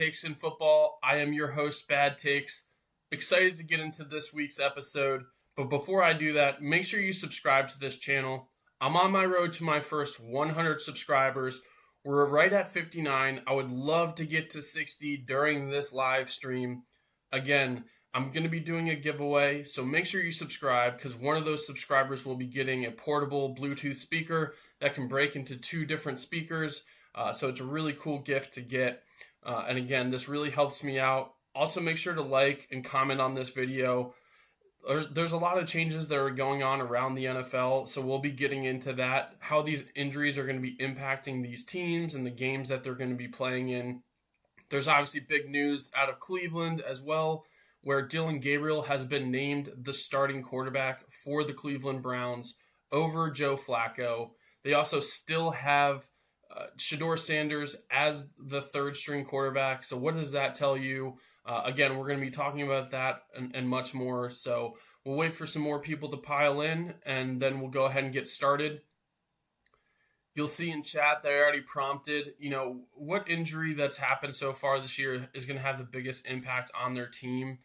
Takes in Football. I am your host, Bad Takes. Excited to get into this week's episode, but before I do that, make sure you subscribe to this channel. I'm on my road to my first 100 subscribers. We're right at 59. I would love to get to 60 during this live stream. Again, I'm going to be doing a giveaway, so make sure you subscribe because one of those subscribers will be getting a portable Bluetooth speaker that can break into two different speakers. So it's a really cool gift to get. And again, this really helps me out. Also, make sure to like and comment on this video. There's a lot of changes that are going on around the NFL, so we'll be getting into that, how these injuries are going to be impacting these teams and the games that they're going to be playing in. There's obviously big news out of Cleveland as well, where Dillon Gabriel has been named the starting quarterback for the Cleveland Browns over Joe Flacco. They also still have Shedeur Sanders as the third string quarterback. So what does that tell you? Again, we're going to be talking about that and much more. So we'll wait for some more people to pile in, and then we'll go ahead and get started. You'll see in chat that I already prompted, what injury that's happened so far this year is going to have the biggest impact on their team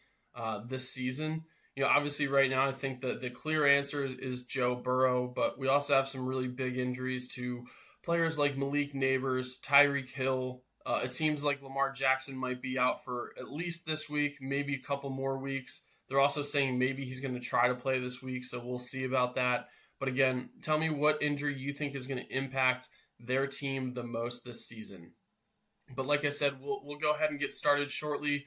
this season. Obviously right now I think the clear answer is Joe Burrow, but we also have some really big injuries to players like Malik Nabers, Tyreek Hill. It seems like Lamar Jackson might be out for at least this week, maybe a couple more weeks. They're also saying maybe he's going to try to play this week, so we'll see about that. But again, tell me what injury you think is going to impact their team the most this season. But like I said, we'll go ahead and get started shortly.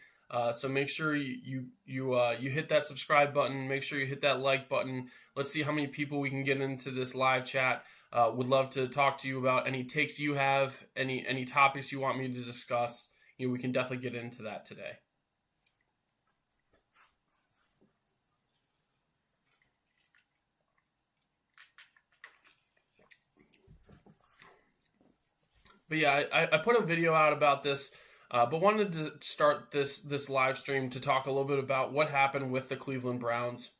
So make sure you hit that subscribe button. Make sure you hit that like button. Let's see how many people we can get into this live chat. Would love to talk to you about any takes you have, any topics you want me to discuss. We can definitely get into that today. But yeah, I put a video out about this, but wanted to start this live stream to talk a little bit about what happened with the Cleveland Browns.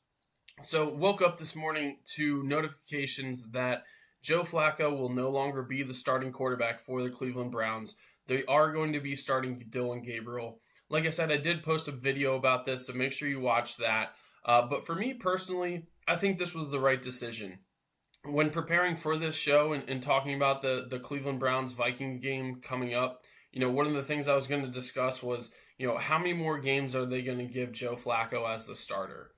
So woke up this morning to notifications that Joe Flacco will no longer be the starting quarterback for the Cleveland Browns. They are going to be starting Dillon Gabriel. Like I said, I did post a video about this, so make sure you watch that. But for me personally, I think this was the right decision. When preparing for this show and talking about the Cleveland Browns-Viking game coming up, one of the things I was going to discuss was, how many more games are they going to give Joe Flacco as the starter?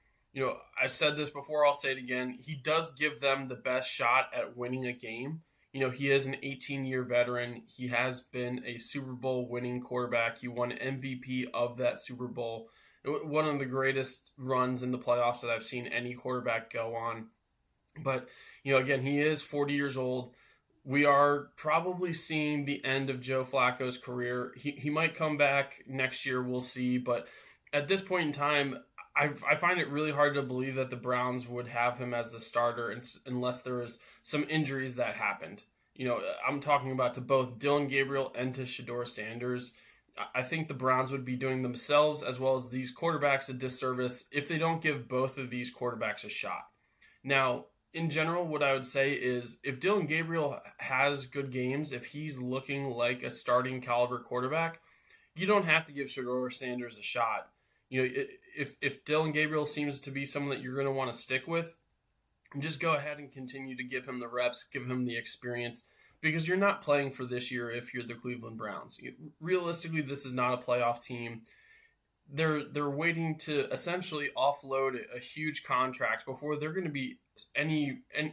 I said this before, I'll say it again. He does give them the best shot at winning a game. He is an 18-year veteran. He has been a Super Bowl winning quarterback. He won MVP of that Super Bowl. One of the greatest runs in the playoffs that I've seen any quarterback go on. But, again, he is 40 years old. We are probably seeing the end of Joe Flacco's career. He might come back next year. We'll see. But at this point in time, I find it really hard to believe that the Browns would have him as the starter unless there was some injuries that happened. I'm talking about to both Dillon Gabriel and to Shedeur Sanders. I think the Browns would be doing themselves as well as these quarterbacks a disservice if they don't give both of these quarterbacks a shot. Now, in general, what I would say is if Dillon Gabriel has good games, if he's looking like a starting caliber quarterback, you don't have to give Shedeur Sanders a shot. If Dillon Gabriel seems to be someone that you're going to want to stick with, just go ahead and continue to give him the reps, give him the experience, because you're not playing for this year if you're the Cleveland Browns. Realistically, this is not a playoff team. They're waiting to essentially offload a huge contract before they're going to be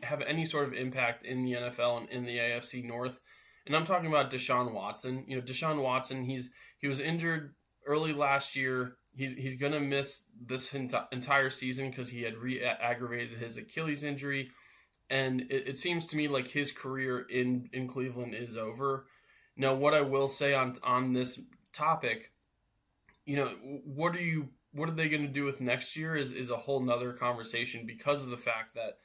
have any sort of impact in the NFL and in the AFC North. And I'm talking about Deshaun Watson. Deshaun Watson, he was injured early last year. He's going to miss this entire season because he had aggravated his Achilles injury. And it seems to me like his career in Cleveland is over. Now, what I will say on this topic, what are they going to do with next year is a whole nother conversation because of the fact that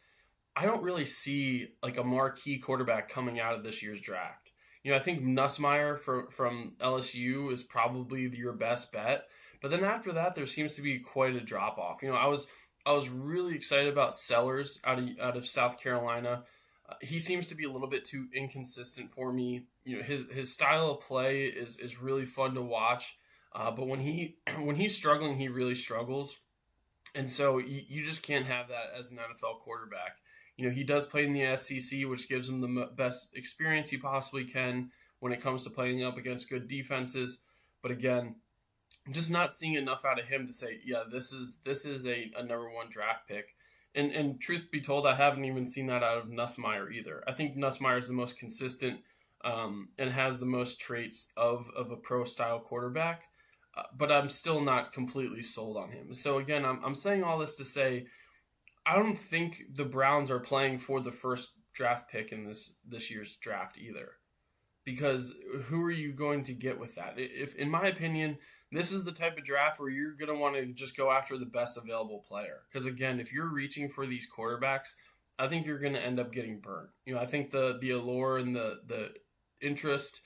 I don't really see like a marquee quarterback coming out of this year's draft. I think Nussmeier from LSU is probably your best bet. But then after that, there seems to be quite a drop off. I was really excited about Sellers out of South Carolina. He seems to be a little bit too inconsistent for me. His style of play is really fun to watch. But when when he's struggling, he really struggles. And so you just can't have that as an NFL quarterback. He does play in the SEC, which gives him the best experience he possibly can when it comes to playing up against good defenses. But again, just not seeing enough out of him to say, yeah, this is a number one draft pick. And truth be told, I haven't even seen that out of Nussmeier either. I think Nussmeier is the most consistent and has the most traits of a pro-style quarterback. But I'm still not completely sold on him. So again, I'm saying all this to say, I don't think the Browns are playing for the first draft pick in this year's draft either. Because who are you going to get with that? If, in my opinion, this is the type of draft where you're going to want to just go after the best available player. Because again, if you're reaching for these quarterbacks, I think you're going to end up getting burnt. I think the allure and the interest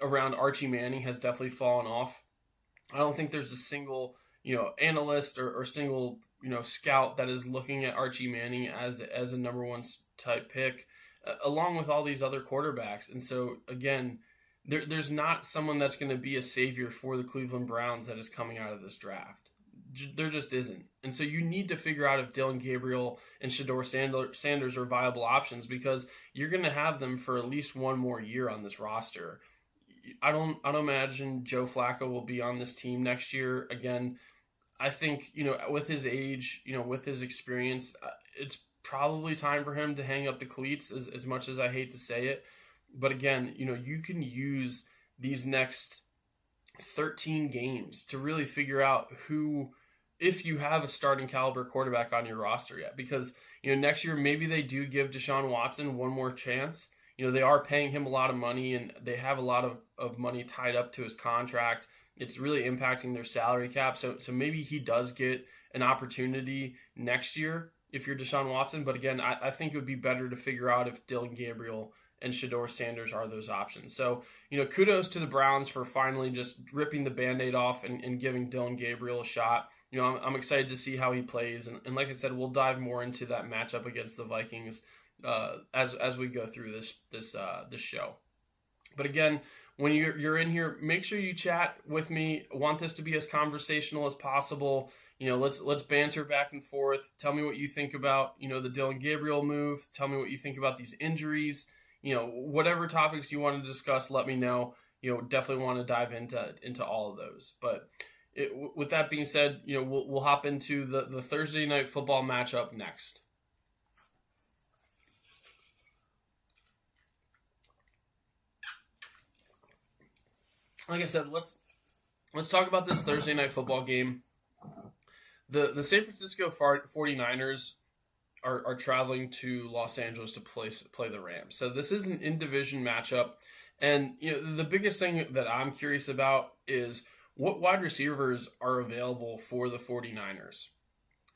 around Archie Manning has definitely fallen off. I don't think there's a single, analyst or single, scout that is looking at Archie Manning as a number one type pick, along with all these other quarterbacks. And so, again, there's not someone that's going to be a savior for the Cleveland Browns that is coming out of this draft. There just isn't. And so you need to figure out if Dillon Gabriel and Shedeur Sanders are viable options, because you're going to have them for at least one more year on this roster. I don't imagine Joe Flacco will be on this team next year. Again, I think, with his age, with his experience, it's probably time for him to hang up the cleats, as much as I hate to say it. But again, you can use these next 13 games to really figure out who, if you have a starting caliber quarterback on your roster yet. Because, next year, maybe they do give Deshaun Watson one more chance. They are paying him a lot of money, and they have a lot of money tied up to his contract. It's really impacting their salary cap. So maybe he does get an opportunity next year if you're Deshaun Watson. But again, I think it would be better to figure out if Dillon Gabriel and Shedeur Sanders are those options. So, kudos to the Browns for finally just ripping the Band-Aid off and giving Dillon Gabriel a shot. I'm excited to see how he plays. And like I said, we'll dive more into that matchup against the Vikings as we go through this show. But again, when you're in here, make sure you chat with me. I want this to be as conversational as possible. Let's banter back and forth. Tell me what you think about the Dillon Gabriel move. Tell me what you think about these injuries. Whatever topics you want to discuss, let me know. Definitely want to dive into all of those. But with that being said, we'll hop into the Thursday night football matchup next. Like I said, let's talk about this Thursday night football game. The San Francisco 49ers are traveling to Los Angeles to play the Rams. So this is an in-division matchup. And the biggest thing that I'm curious about is what wide receivers are available for the 49ers.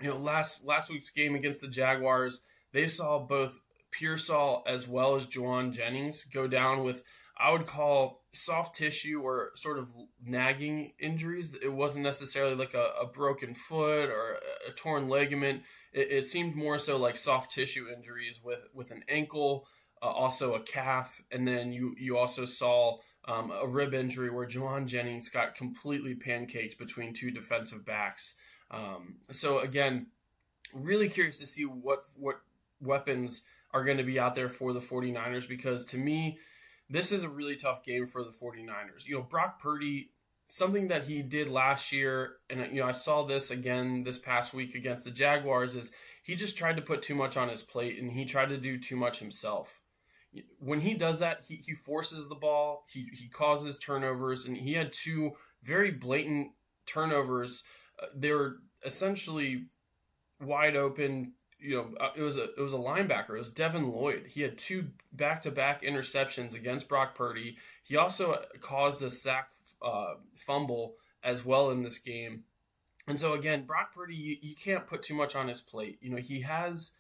Last week's game against the Jaguars, they saw both Pearsall as well as Juwan Jennings go down with, I would call, soft tissue or sort of nagging injuries. It wasn't necessarily like a broken foot or a torn ligament. It seemed more so like soft tissue injuries with an ankle, also a calf, and then you also saw a rib injury where Juwan Jennings got completely pancaked between two defensive backs. So again, really curious to see what weapons are going to be out there for the 49ers, because to me, this is a really tough game for the 49ers. Brock Purdy, something that he did last year, and I saw this again this past week against the Jaguars, is he just tried to put too much on his plate and he tried to do too much himself. When he does that, he forces the ball, he causes turnovers, and he had two very blatant turnovers. They were essentially wide open. It was a linebacker. It was Devin Lloyd. He had two back-to-back interceptions against Brock Purdy. He also caused a sack fumble as well in this game. And so again, Brock Purdy, you can't put too much on his plate. He has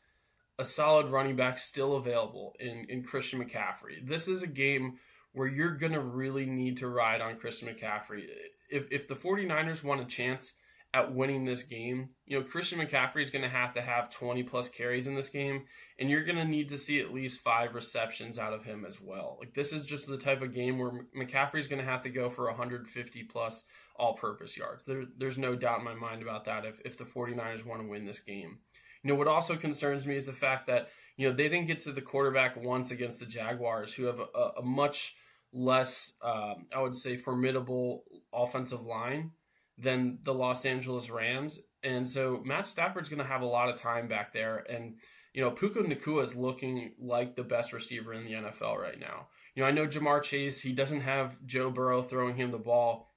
a solid running back still available in Christian McCaffrey. This is a game where you're going to really need to ride on Christian McCaffrey. If the 49ers want a chance at winning this game. Christian McCaffrey is going to have 20 plus carries in this game, and you're going to need to see at least 5 receptions out of him as well. Like, this is just the type of game where McCaffrey is going to have to go for 150 plus all-purpose yards. There's no doubt in my mind about that if the 49ers want to win this game. What also concerns me is the fact that, they didn't get to the quarterback once against the Jaguars, who have a much less, I would say, formidable offensive line than the Los Angeles Rams. And so Matt Stafford's going to have a lot of time back there. And, Puka Nacua is looking like the best receiver in the NFL right now. I know Jamar Chase, he doesn't have Joe Burrow throwing him the ball,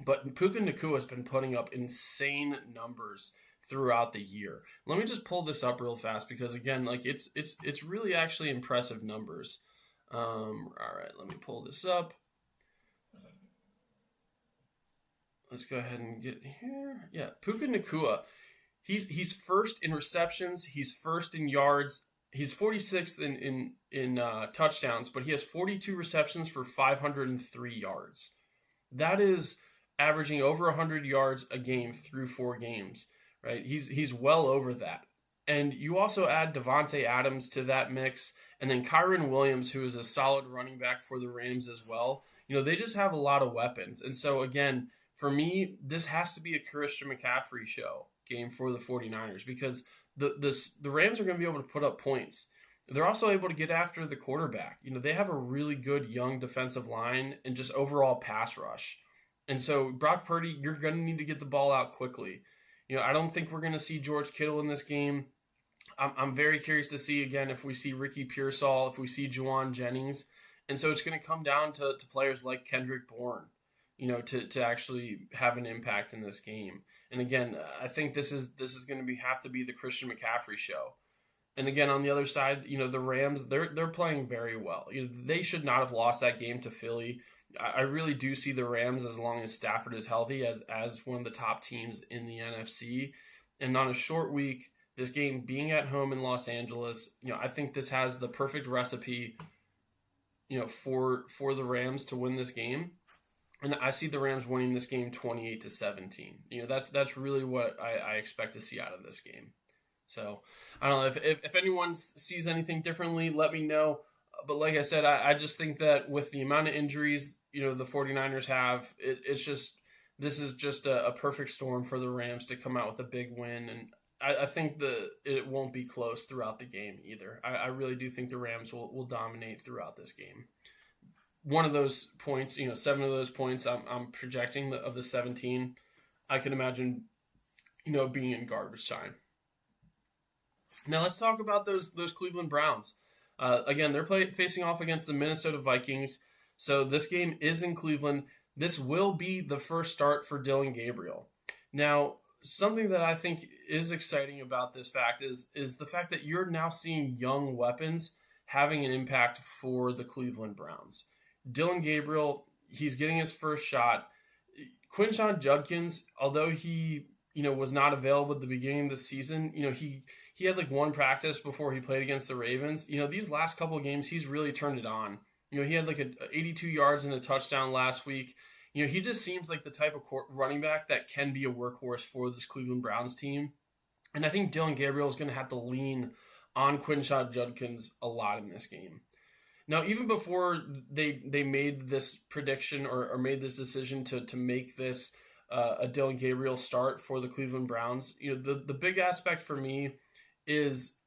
but Puka Nacua has been putting up insane numbers throughout the year. Let me just pull this up real fast because, again, like it's really actually impressive numbers. All right, let me pull this up. Let's go ahead and get here. Yeah, Puka Nacua, he's first in receptions, he's first in yards, he's 46th in touchdowns, but he has 42 receptions for 503 yards. That is averaging over 100 yards a game through 4 games, right? He's well over that. And you also add Devontae Adams to that mix, and then Kyron Williams, who is a solid running back for the Rams as well. They just have a lot of weapons. And so, again, for me, this has to be a Christian McCaffrey show game for the 49ers because the Rams are going to be able to put up points. They're also able to get after the quarterback. They have a really good young defensive line and just overall pass rush. And so, Brock Purdy, you're going to need to get the ball out quickly. I don't think we're going to see George Kittle in this game. I'm very curious to see, again, if we see Ricky Pearsall, if we see Juwan Jennings. And so it's going to come down to players like Kendrick Bourne, to actually have an impact in this game. And again, I think this is going to have to be the Christian McCaffrey show. And again, on the other side, the Rams, they're playing very well. They should not have lost that game to Philly. I really do see the Rams, as long as Stafford is healthy, as one of the top teams in the NFC. And on a short week, this game being at home in Los Angeles, I think this has the perfect recipe, for the Rams to win this game. And I see the Rams winning this game 28-17. That's really what I expect to see out of this game. So I don't know if anyone sees anything differently, let me know. But like I said, I just think that with the amount of injuries, the 49ers have, this is just a perfect storm for the Rams to come out with a big win. And I think it won't be close throughout the game either. I really do think the Rams will dominate throughout this game. One of those points, 7 of those points I'm projecting of the 17, I can imagine, being in garbage time. Now let's talk about those Cleveland Browns. Again, they're facing off against the Minnesota Vikings. So this game is in Cleveland. This will be the first start for Dillon Gabriel. Now, something that I think is exciting about this fact is the fact that you're now seeing young weapons having an impact for the Cleveland Browns. Dillon Gabriel, he's getting his first shot. Quinshon Judkins, although he was not available at the beginning of the season, he had like one practice before he played against the Ravens. These last couple of games, he's really turned it on. He had like 82 yards and a touchdown last week. He just seems like the type of running back that can be a workhorse for this Cleveland Browns team. And I think Dillon Gabriel is going to have to lean on Quinshon Judkins a lot in this game. Now, even before they made this prediction or made this decision to make this a Dillon Gabriel start for the Cleveland Browns, the big aspect for me is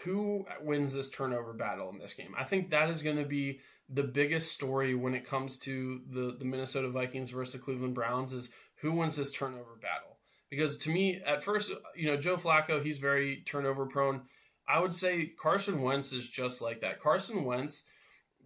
who wins this turnover battle in this game. I think that is going to be the biggest story when it comes to the Minnesota Vikings versus the Cleveland Browns is who wins this turnover battle. Because to me, at first, Joe Flacco, he's very turnover prone. I would say Carson Wentz is just like that. Carson Wentz,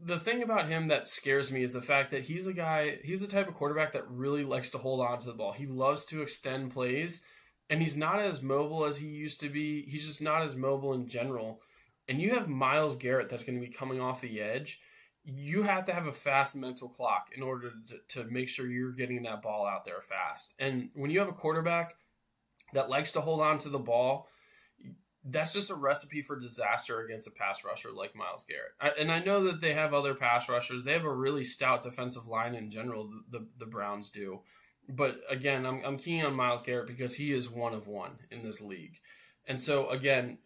the thing about him that scares me is the fact that he's the type of quarterback that really likes to hold on to the ball. He loves to extend plays, and he's not as mobile as he used to be. He's just not as mobile in general. And you have Myles Garrett that's going to be coming off the edge. You have to have a fast mental clock in order to make sure you're getting that ball out there fast. And when you have a quarterback that likes to hold on to the ball, that's just a recipe for disaster against a pass rusher like Myles Garrett. And I know that they have other pass rushers. They have a really stout defensive line in general, the Browns do. But again, I'm keying on Myles Garrett because he is one of one in this league. And so again,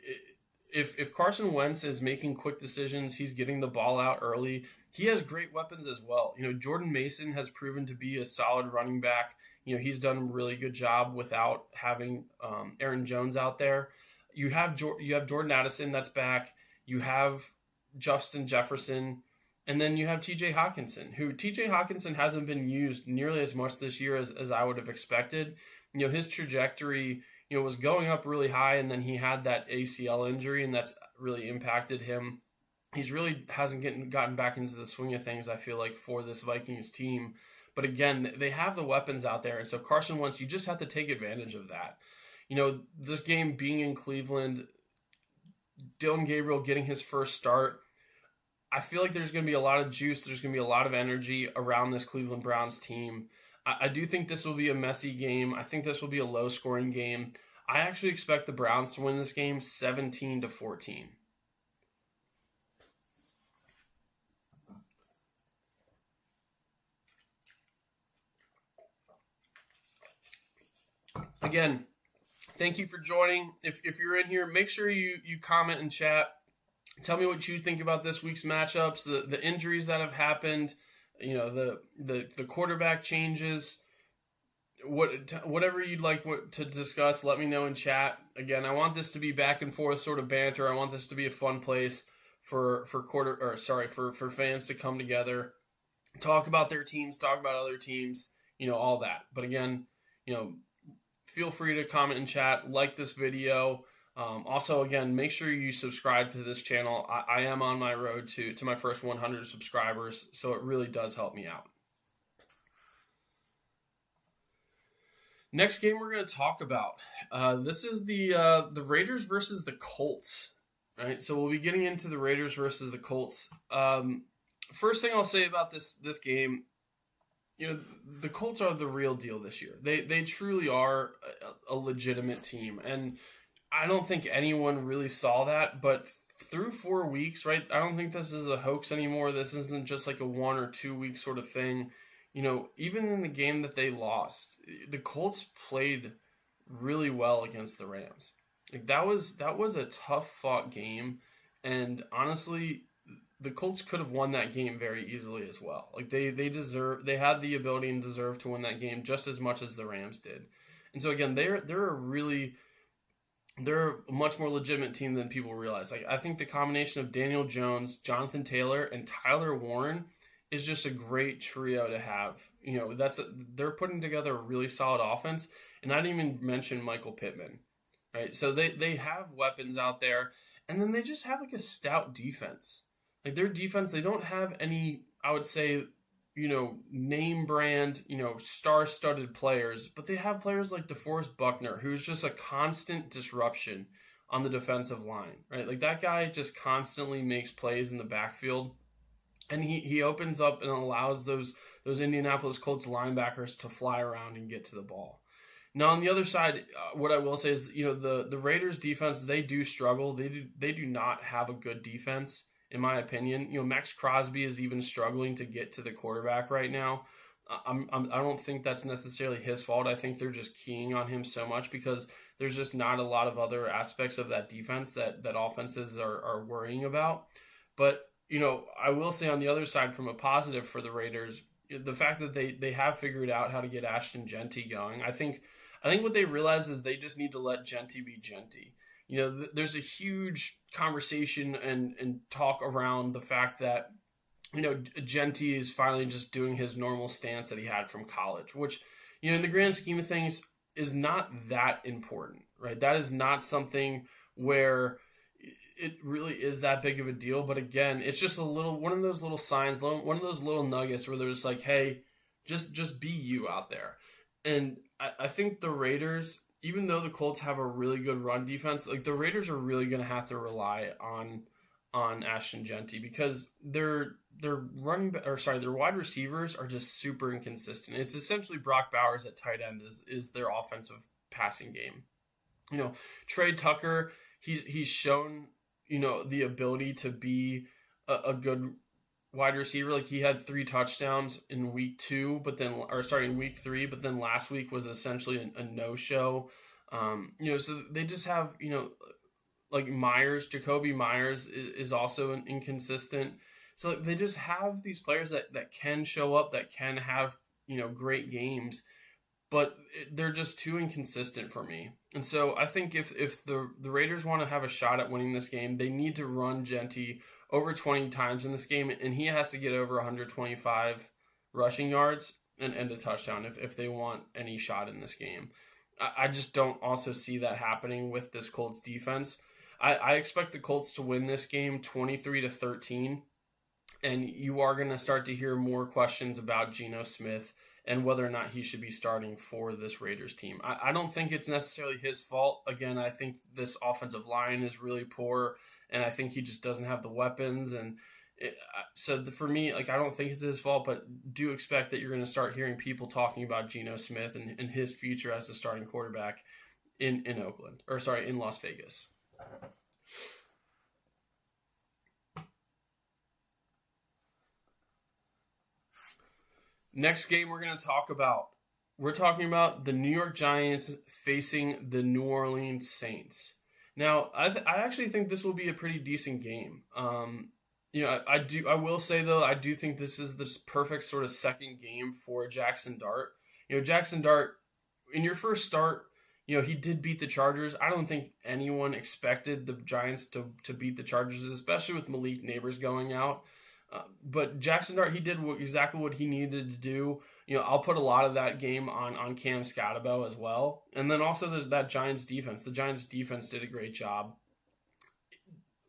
if Carson Wentz is making quick decisions, he's getting the ball out early. He has great weapons as well. Jordan Mason has proven to be a solid running back. He's done a really good job without having Aaron Jones out there. You have Jordan Addison that's back. You have Justin Jefferson. And then you have TJ Hawkinson, who TJ Hawkinson hasn't been used nearly as much this year as I would have expected. His trajectory, was going up really high, and then he had that ACL injury, and that's really impacted him. He's really hasn't gotten back into the swing of things, I feel like, for this Vikings team. But again, they have the weapons out there, and so Carson Wentz, you just have to take advantage of that. This game being in Cleveland, Dillon Gabriel getting his first start, I feel like there's going to be a lot of juice. There's going to be a lot of energy around this Cleveland Browns team. I do think this will be a messy game. I think this will be a low-scoring game. I actually expect the Browns to win this game 17-14. Again, thank you for joining. If you're in here, make sure you comment and chat. Tell me what you think about this week's matchups, the injuries that have happened, the quarterback changes, whatever you'd like to discuss. Let me know in chat. Again, I want this to be back and forth sort of banter. I want this to be a fun place for fans to come together, talk about their teams, talk about other teams, all that. But again, feel free to comment and chat, like this video. Also, again, make sure you subscribe to this channel. I am on my road to my first 100 subscribers, so it really does help me out. Next game we're going to talk about. This is the Raiders versus the Colts. All right, so we'll be getting into the Raiders versus the Colts. First thing I'll say about this game, the Colts are the real deal this year. They truly are a legitimate team, and I don't think anyone really saw that, but through 4 weeks, right? I don't think this is a hoax anymore. This isn't just like a 1 or 2 week sort of thing. Even in the game that they lost, the Colts played really well against the Rams. Like that was a tough fought game, and honestly, the Colts could have won that game very easily as well. Like they had the ability and deserve to win that game just as much as the Rams did. And so again, they're a much more legitimate team than people realize. Like I think the combination of Daniel Jones, Jonathan Taylor, and Tyler Warren is just a great trio to have. They're putting together a really solid offense, and I didn't even mention Michael Pittman. Right? So they have weapons out there, and then they just have like a stout defense. Like their defense, they don't have any, I would say, name brand, star-studded players, but they have players like DeForest Buckner, who's just a constant disruption on the defensive line, right? Like that guy just constantly makes plays in the backfield, and he opens up and allows those Indianapolis Colts linebackers to fly around and get to the ball. Now on the other side, what I will say is, the Raiders defense, they do struggle. They do not have a good defense, in my opinion. Max Crosby is even struggling to get to the quarterback right now. I don't think that's necessarily his fault. I think they're just keying on him so much because there's just not a lot of other aspects of that defense that offenses are worrying about. But, I will say on the other side, from a positive for the Raiders, the fact that they have figured out how to get Ashton Jeanty going. I think what they realize is they just need to let Jeanty be Jeanty. There's a huge conversation and talk around the fact that, Jeanty is finally just doing his normal stance that he had from college, which, in the grand scheme of things is not that important, right? That is not something where it really is that big of a deal. But again, it's just one of those little signs, one of those little nuggets where they're just like, hey, just be you out there. And I think the Raiders, even though the Colts have a really good run defense, like the Raiders are really going to have to rely on Ashton Jeanty because their wide receivers are just super inconsistent. It's essentially Brock Bowers at tight end is their offensive passing game. Trey Tucker, he's shown the ability to be a good wide receiver. Like, he had 3 touchdowns in week 2, in week 3, but then last week was essentially a no-show. So they just have, like Jacoby Myers is also inconsistent. So they just have these players that can show up, that can have, great games, but they're just too inconsistent for me. And so I think if the Raiders want to have a shot at winning this game, they need to run Genty over 20 times in this game, and he has to get over 125 rushing yards and a touchdown if they want any shot in this game. I just don't also see that happening with this Colts defense. I expect the Colts to win this game 23-13, and you are going to start to hear more questions about Geno Smith and whether or not he should be starting for this Raiders team. I don't think it's necessarily his fault. Again, I think this offensive line is really poor, and I think he just doesn't have the weapons. And for me, like, I don't think it's his fault, but do expect that you're going to start hearing people talking about Geno Smith and his future as a starting quarterback in Las Vegas. Next game we're talking about the New York Giants facing the New Orleans Saints. Now, I actually think this will be a pretty decent game. I will say, though, I do think this is the perfect sort of second game for Jackson Dart. Jackson Dart, in your first start, he did beat the Chargers. I don't think anyone expected the Giants to beat the Chargers, especially with Malik Nabers going out. But Jackson Dart, he did exactly what he needed to do. I'll put a lot of that game on Cam Scatterbo as well. And then also there's that Giants defense. The Giants defense did a great job.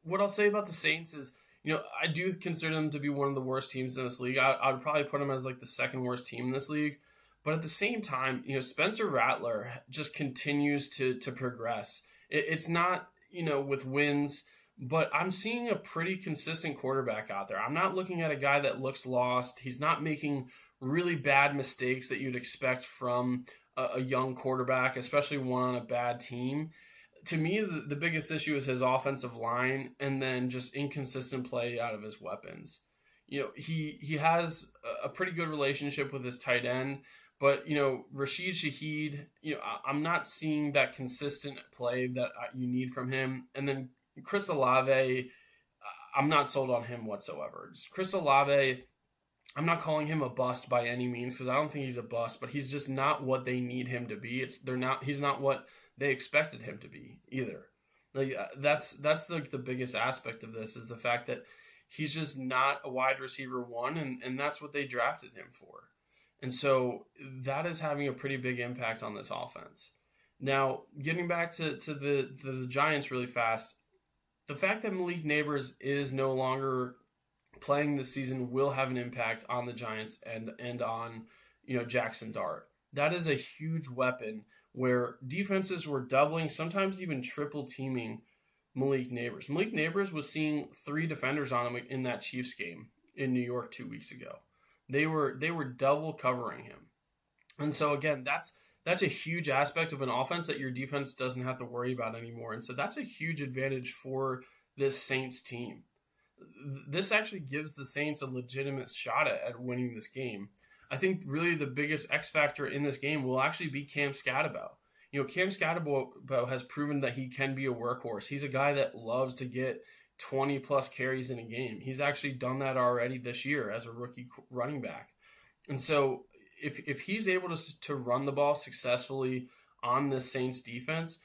What I'll say about the Saints is, I do consider them to be one of the worst teams in this league. I would probably put them as like the second worst team in this league. But at the same time, Spencer Rattler just continues to progress. It's not, with wins, but I'm seeing a pretty consistent quarterback out there. I'm not looking at a guy that looks lost. He's not making really bad mistakes that you'd expect from a young quarterback, especially one on a bad team. To me, the biggest issue is his offensive line and then just inconsistent play out of his weapons. He has a pretty good relationship with his tight end, but, Rashid Shaheed, I'm not seeing that consistent play that you need from him. And then Chris Olave, I'm not sold on him whatsoever. Chris Olave, I'm not calling him a bust by any means because I don't think he's a bust, but he's just not what they need him to be. He's not what they expected him to be either. Like, that's the biggest aspect of this is the fact that he's just not a wide receiver one, and that's what they drafted him for. And so that is having a pretty big impact on this offense. Now, getting back to the Giants really fast, the fact that Malik Nabers is no longer playing this season will have an impact on the Giants and on Jackson Dart. That is a huge weapon where defenses were doubling, sometimes even triple teaming Malik Nabers. Malik Nabers was seeing 3 defenders on him in that Chiefs game in New York 2 weeks ago. They were double covering him. And so again, that's a huge aspect of an offense that your defense doesn't have to worry about anymore. And so that's a huge advantage for this Saints team. This actually gives the Saints a legitimate shot at winning this game. I think really the biggest X factor in this game will actually be Cam Scatterbo. Cam Scatterbo has proven that he can be a workhorse. He's a guy that loves to get 20 plus carries in a game. He's actually done that already this year as a rookie running back. And so if he's able to run the ball successfully on this Saints defense,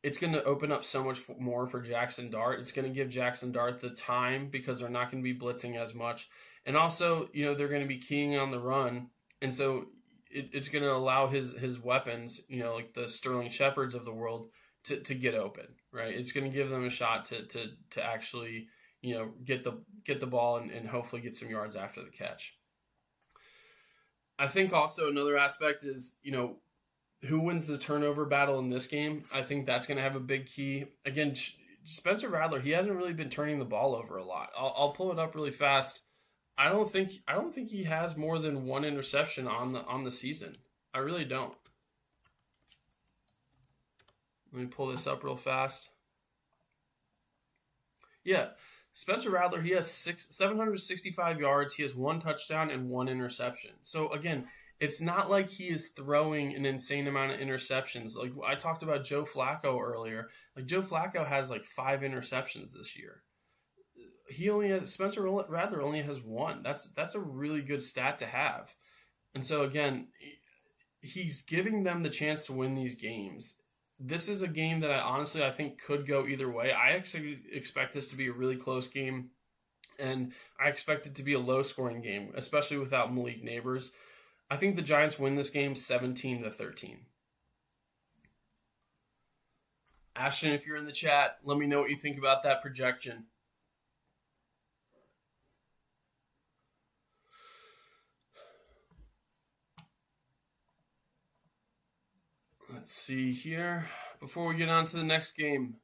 it's going to open up so much more for Jackson Dart. It's going to give Jackson Dart the time because they're not going to be blitzing as much. And also, they're going to be keying on the run. And so it's going to allow his weapons, like the Sterling Shepards of the world, to get open, right? It's going to give them a shot to actually, get the ball and hopefully get some yards after the catch. I think also another aspect is, who wins the turnover battle in this game. I think that's going to have a big key. Again, Spencer Rattler, he hasn't really been turning the ball over a lot. I'll pull it up really fast. I don't think he has more than 1 interception on the season. I really don't. Let me pull this up real fast. Yeah. Spencer Rattler, he has 765 yards. He has 1 touchdown and 1 interception. So again, it's not like he is throwing an insane amount of interceptions. Like I talked about Joe Flacco earlier. Like Joe Flacco has like 5 interceptions this year. Spencer Rattler only has 1. That's a really good stat to have. And so again, he's giving them the chance to win these games. This is a game that I think could go either way. I actually expect this to be a really close game, and I expect it to be a low-scoring game, especially without Malik Nabers. I think the Giants win this game 17-13. Ashton, if you're in the chat, let me know what you think about that projection. Let's see here. Before we get on to the next game,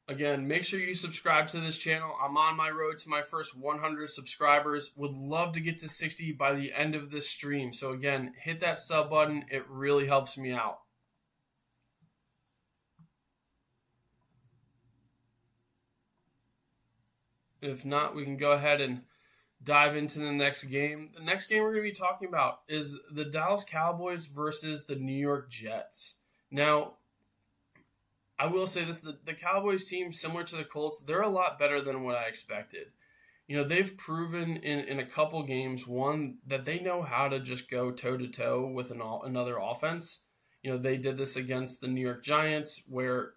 again, make sure you subscribe to this channel. I'm on my road to my first 100 subscribers. Would love to get to 60 by the end of this stream. So again, hit that sub button. It really helps me out. If not, we can go ahead and dive into the next game. The next game we're going to be talking about is the Dallas Cowboys versus the New York Jets. Now, I will say this, the Cowboys team, similar to the Colts, they're a lot better than what I expected. You know, they've proven in a couple games, one, that they know how to just go toe-to-toe with another offense. You know, they did this against the New York Giants, where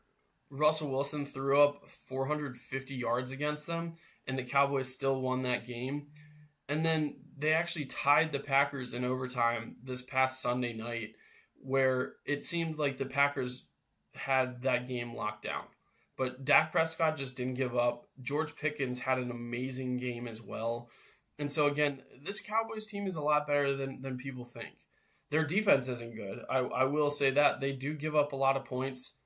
Russell Wilson threw up 450 yards against them, and the Cowboys still won that game. And then they actually tied the Packers in overtime this past Sunday night, where it seemed like the Packers had that game locked down. But Dak Prescott just didn't give up. George Pickens had an amazing game as well. And so, again, this Cowboys team is a lot better than people think. Their defense isn't good. I will say that. They do give up a lot of points.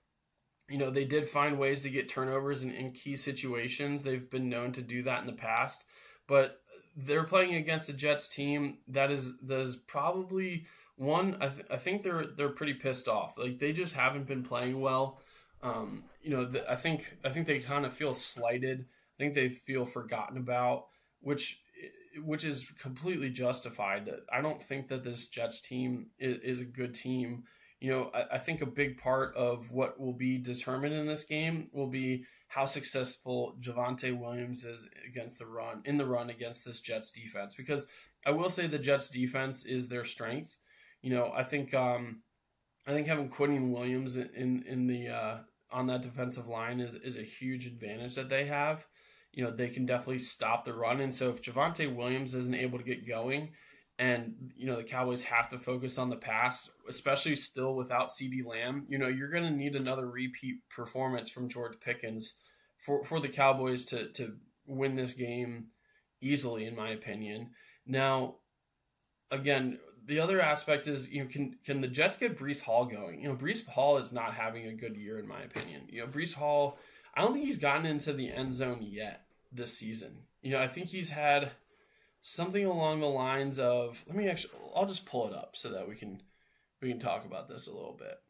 You know, they did find ways to get turnovers in key situations. They've been known to do that in the past. But they're playing against a Jets team that is probably one. I think they're pretty pissed off. Like, they just haven't been playing well. You know, I think they kind of feel slighted. I think they feel forgotten about, which is completely justified. I don't think that this Jets team is a good team. You know, I think a big part of what will be determined in this game will be how successful Javonte Williams is in the run against this Jets defense. Because I will say the Jets defense is their strength. You know, I think having Quentin Williams in the on that defensive line is a huge advantage that they have. You know, they can definitely stop the run. And so if Javonte Williams isn't able to get going, and, you know, the Cowboys have to focus on the pass, especially still without CeeDee Lamb, you know, you're going to need another repeat performance from George Pickens for the Cowboys to win this game easily, in my opinion. Now, again, the other aspect is, you know, can the Jets get Breece Hall going? You know, Breece Hall is not having a good year, in my opinion. You know, Breece Hall, I don't think he's gotten into the end zone yet this season. You know, I think he's had something along the lines of, I'll just pull it up so that we can talk about this a little bit.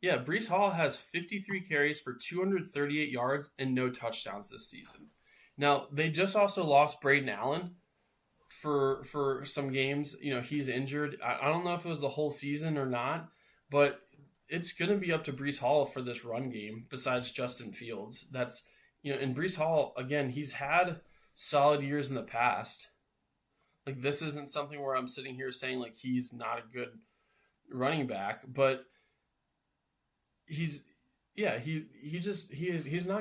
Yeah, Breece Hall has 53 carries for 238 yards and no touchdowns this season. Now, they just also lost Braden Allen for some games. You know, he's injured. I don't know if it was the whole season or not, but it's going to be up to Breece Hall for this run game besides Justin Fields. That's, you know, and Breece Hall, again, he's had solid years in the past. Like, this isn't something where I'm sitting here saying, like, he's not a good running back, but he's not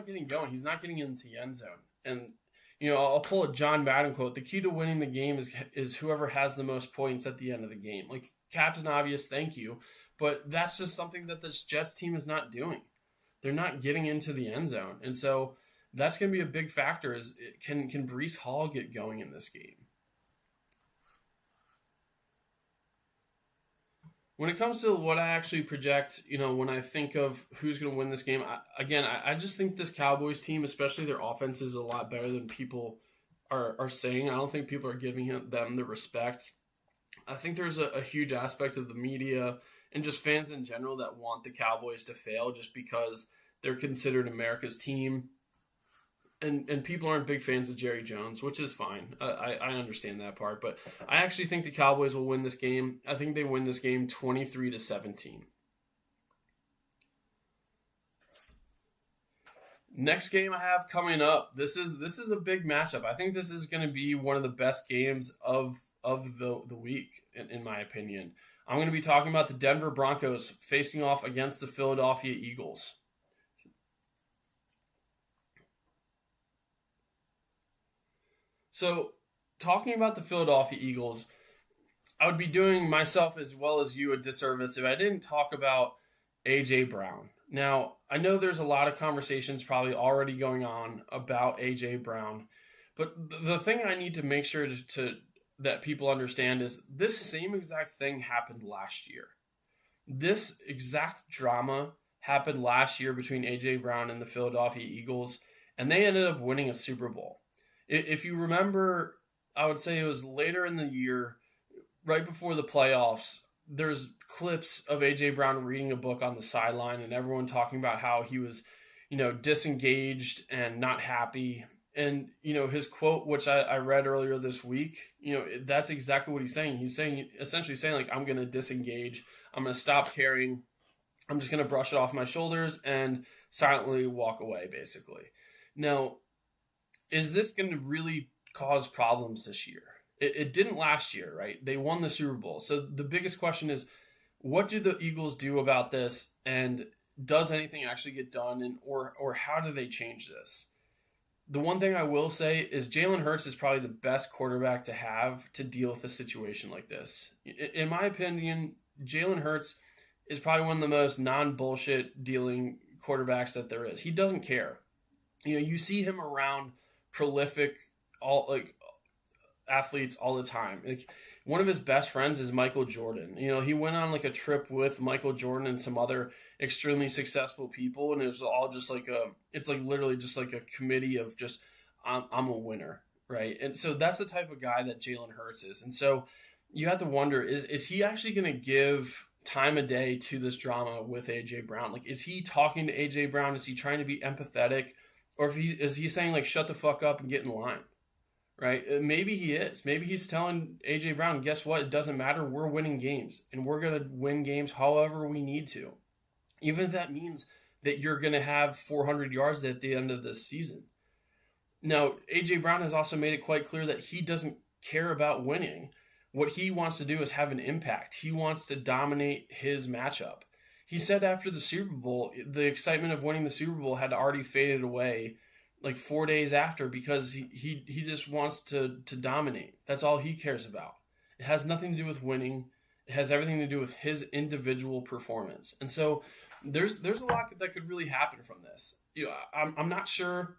getting going. He's not getting into the end zone. And, you know, I'll pull a John Madden quote. The key to winning the game is whoever has the most points at the end of the game. Like, Captain Obvious, thank you. But that's just something that this Jets team is not doing. They're not getting into the end zone. And so that's going to be a big factor is can Breece Hall get going in this game? When it comes to what I actually project, you know, when I think of who's going to win this game, I just think this Cowboys team, especially their offense, is a lot better than people are saying. I don't think people are giving them the respect. I think there's a huge aspect of the media and just fans in general that want the Cowboys to fail just because they're considered America's team. And people aren't big fans of Jerry Jones, which is fine. I understand that part. But I actually think the Cowboys will win this game. I think they win this game 23-17. Next game I have coming up. This is a big matchup. I think this is going to be one of the best games of the week, in my opinion. I'm going to be talking about the Denver Broncos facing off against the Philadelphia Eagles. So, talking about the Philadelphia Eagles, I would be doing myself as well as you a disservice if I didn't talk about A.J. Brown. Now, I know there's a lot of conversations probably already going on about A.J. Brown, but the thing I need to make sure that people understand is this same exact thing happened last year. This exact drama happened last year between A.J. Brown and the Philadelphia Eagles, and they ended up winning a Super Bowl. If you remember, I would say it was later in the year, right before the playoffs, there's clips of A.J. Brown reading a book on the sideline and everyone talking about how he was, disengaged and not happy. And, his quote, which I read earlier this week, that's exactly what he's saying. He's essentially saying, like, I'm going to disengage. I'm going to stop caring. I'm just going to brush it off my shoulders and silently walk away, basically. Now, is this going to really cause problems this year? It didn't last year, right? They won the Super Bowl. So the biggest question is, what do the Eagles do about this? And does anything actually get done? And or how do they change this? The one thing I will say is Jalen Hurts is probably the best quarterback to have to deal with a situation like this. In my opinion, Jalen Hurts is probably one of the most non-bullshit dealing quarterbacks that there is. He doesn't care. You see him around prolific athletes all the time. Like, one of his best friends is Michael Jordan. He went on like a trip with Michael Jordan and some other extremely successful people, and it was all just like literally just like a committee of just I'm a winner, right? And so that's the type of guy that Jalen Hurts is. And so you have to wonder, is he actually going to give time of day to this drama with A.J. Brown? Like, is he talking to A.J. Brown? Is he trying to be empathetic? Or is he saying, like, shut the fuck up and get in line, right? Maybe he is. Maybe he's telling A.J. Brown, guess what? It doesn't matter. We're winning games, and we're going to win games however we need to. Even if that means that you're going to have 400 yards at the end of this season. Now, A.J. Brown has also made it quite clear that he doesn't care about winning. What he wants to do is have an impact. He wants to dominate his matchup. He said after the Super Bowl, the excitement of winning the Super Bowl had already faded away like 4 days after because he just wants to dominate. That's all he cares about. It has nothing to do with winning. It has everything to do with his individual performance. And so there's a lot that could really happen from this. I'm not sure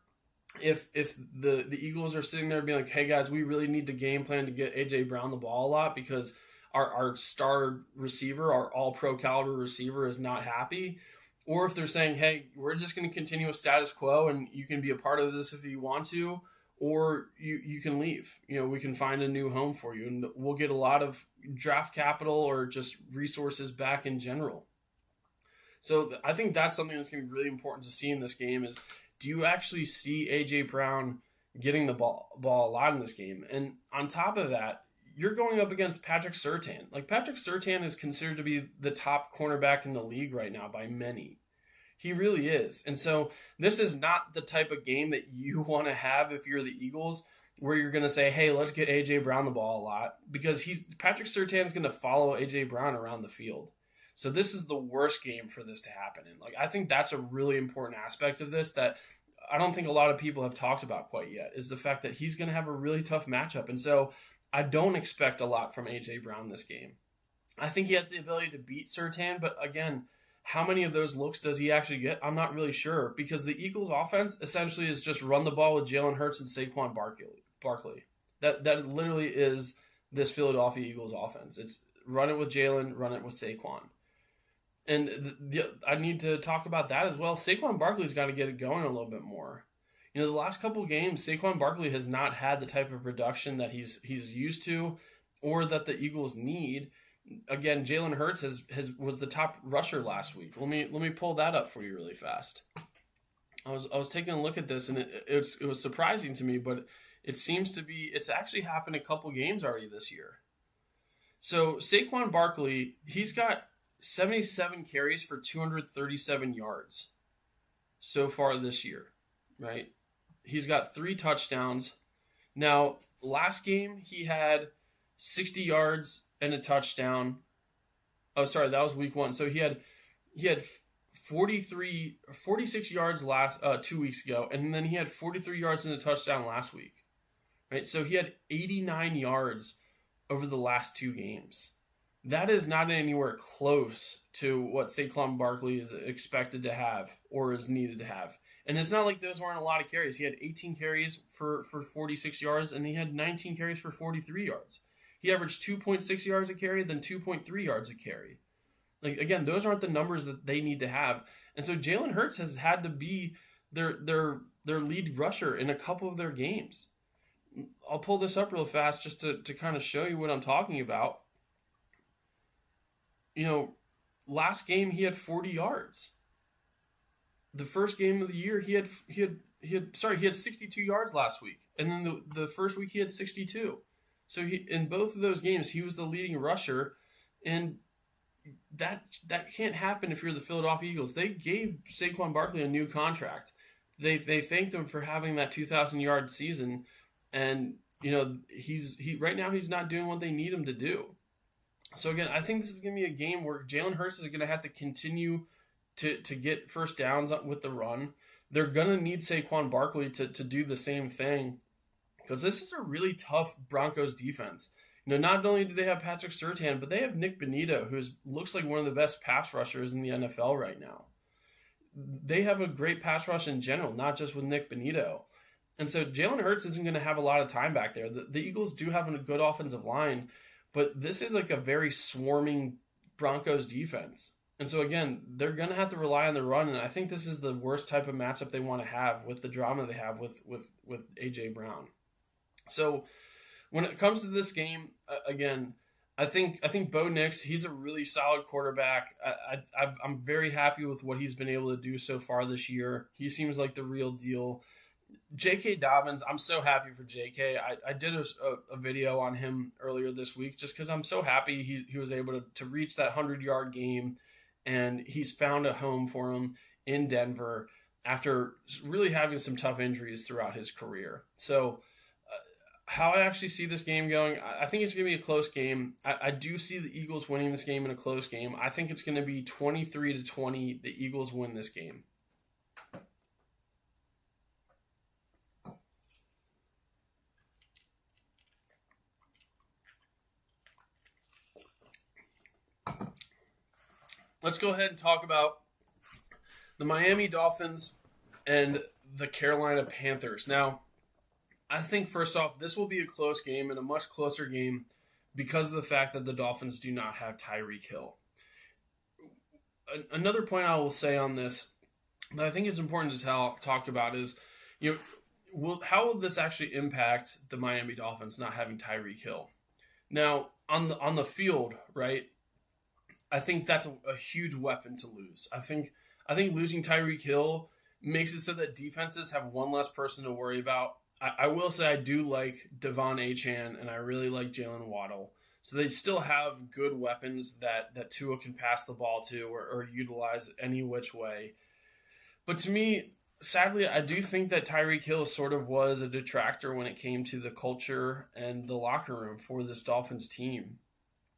if the Eagles are sitting there being like, hey guys, we really need to game plan to get A.J. Brown the ball a lot because our star receiver, our all-pro caliber receiver is not happy, or if they're saying, hey, we're just going to continue with status quo and you can be a part of this if you want to, or you can leave. We can find a new home for you and we'll get a lot of draft capital or just resources back in general. So I think that's something that's going to be really important to see in this game is, do you actually see A.J. Brown getting the ball a lot in this game? And on top of that, you're going up against Patrick Surtain. Like, Patrick Surtain is considered to be the top cornerback in the league right now by many. He really is. And so this is not the type of game that you want to have if you're the Eagles, where you're going to say, hey, let's get A.J. Brown the ball a lot, because Patrick Surtain is going to follow A.J. Brown around the field. So this is the worst game for this to happen in. Like, I think that's a really important aspect of this that I don't think a lot of people have talked about quite yet, is the fact that he's going to have a really tough matchup. And so I don't expect a lot from A.J. Brown this game. I think he has the ability to beat Surtain, but again, how many of those looks does he actually get? I'm not really sure, because the Eagles' offense essentially is just run the ball with Jalen Hurts and Saquon Barkley. That literally is this Philadelphia Eagles offense. It's run it with Jalen, run it with Saquon. And I need to talk about that as well. Saquon Barkley's got to get it going a little bit more. The last couple of games, Saquon Barkley has not had the type of production that he's used to or that the Eagles need, Again, Jalen Hurts was the top rusher last week. Let me pull that up for you really fast. I was taking a look at this, and it was surprising to me, but it's actually happened a couple games already this year. So Saquon Barkley, he's got 77 carries for 237 yards so far this year, right? He's got 3 touchdowns. Now, last game he had 60 yards and a touchdown. Oh, sorry, that was week 1. So he had 46 yards last 2 weeks ago, and then he had 43 yards and a touchdown last week. Right? So he had 89 yards over the last 2 games. That is not anywhere close to what Saquon Barkley is expected to have or is needed to have. And it's not like those weren't a lot of carries. He had 18 carries for 46 yards, and he had 19 carries for 43 yards. He averaged 2.6 yards a carry, then 2.3 yards a carry. Like, again, those aren't the numbers that they need to have. And so Jalen Hurts has had to be their lead rusher in a couple of their games. I'll pull this up real fast just to kind of show you what I'm talking about. Last game he had 40 yards. The first game of the year he had 62 yards last week, and then the first week he had 62. So in both of those games he was the leading rusher, and that can't happen if you're the Philadelphia Eagles. They gave Saquon Barkley a new contract. They thanked him for having that 2,000 yard season, and he right now he's not doing what they need him to do. So again, I think this is going to be a game where Jalen Hurts is going to have to continue to get first downs with the run. They're going to need Saquon Barkley to do the same thing, because this is a really tough Broncos defense. Not only do they have Patrick Surtain, but they have Nick Bonito, who looks like one of the best pass rushers in the NFL right now. They have a great pass rush in general, not just with Nick Bonito. And so Jalen Hurts isn't going to have a lot of time back there. The Eagles do have a good offensive line, but this is like a very swarming Broncos defense. And so, again, they're going to have to rely on the run, and I think this is the worst type of matchup they want to have with the drama they have with A.J. Brown. So when it comes to this game, again, I think Bo Nix, he's a really solid quarterback. I'm very happy with what he's been able to do so far this year. He seems like the real deal. J.K. Dobbins, I'm so happy for J.K. I did a video on him earlier this week just because I'm so happy he was able to reach that 100-yard game, and he's found a home for him in Denver after really having some tough injuries throughout his career. So how I actually see this game going, I think it's going to be a close game. I do see the Eagles winning this game in a close game. I think it's going to be 23-20. The Eagles win this game. Let's go ahead and talk about the Miami Dolphins and the Carolina Panthers. Now, I think, first off, this will be a close game and a much closer game because of the fact that the Dolphins do not have Tyreek Hill. Another point I will say on this that I think is important to talk about is, how will this actually impact the Miami Dolphins not having Tyreek Hill? Now, on the field, right, I think that's a huge weapon to lose. I think losing Tyreek Hill makes it so that defenses have one less person to worry about. I will say I do like Devon Achane, and I really like Jalen Waddle. So they still have good weapons that Tua can pass the ball to or utilize any which way. But to me, sadly, I do think that Tyreek Hill sort of was a detractor when it came to the culture and the locker room for this Dolphins team.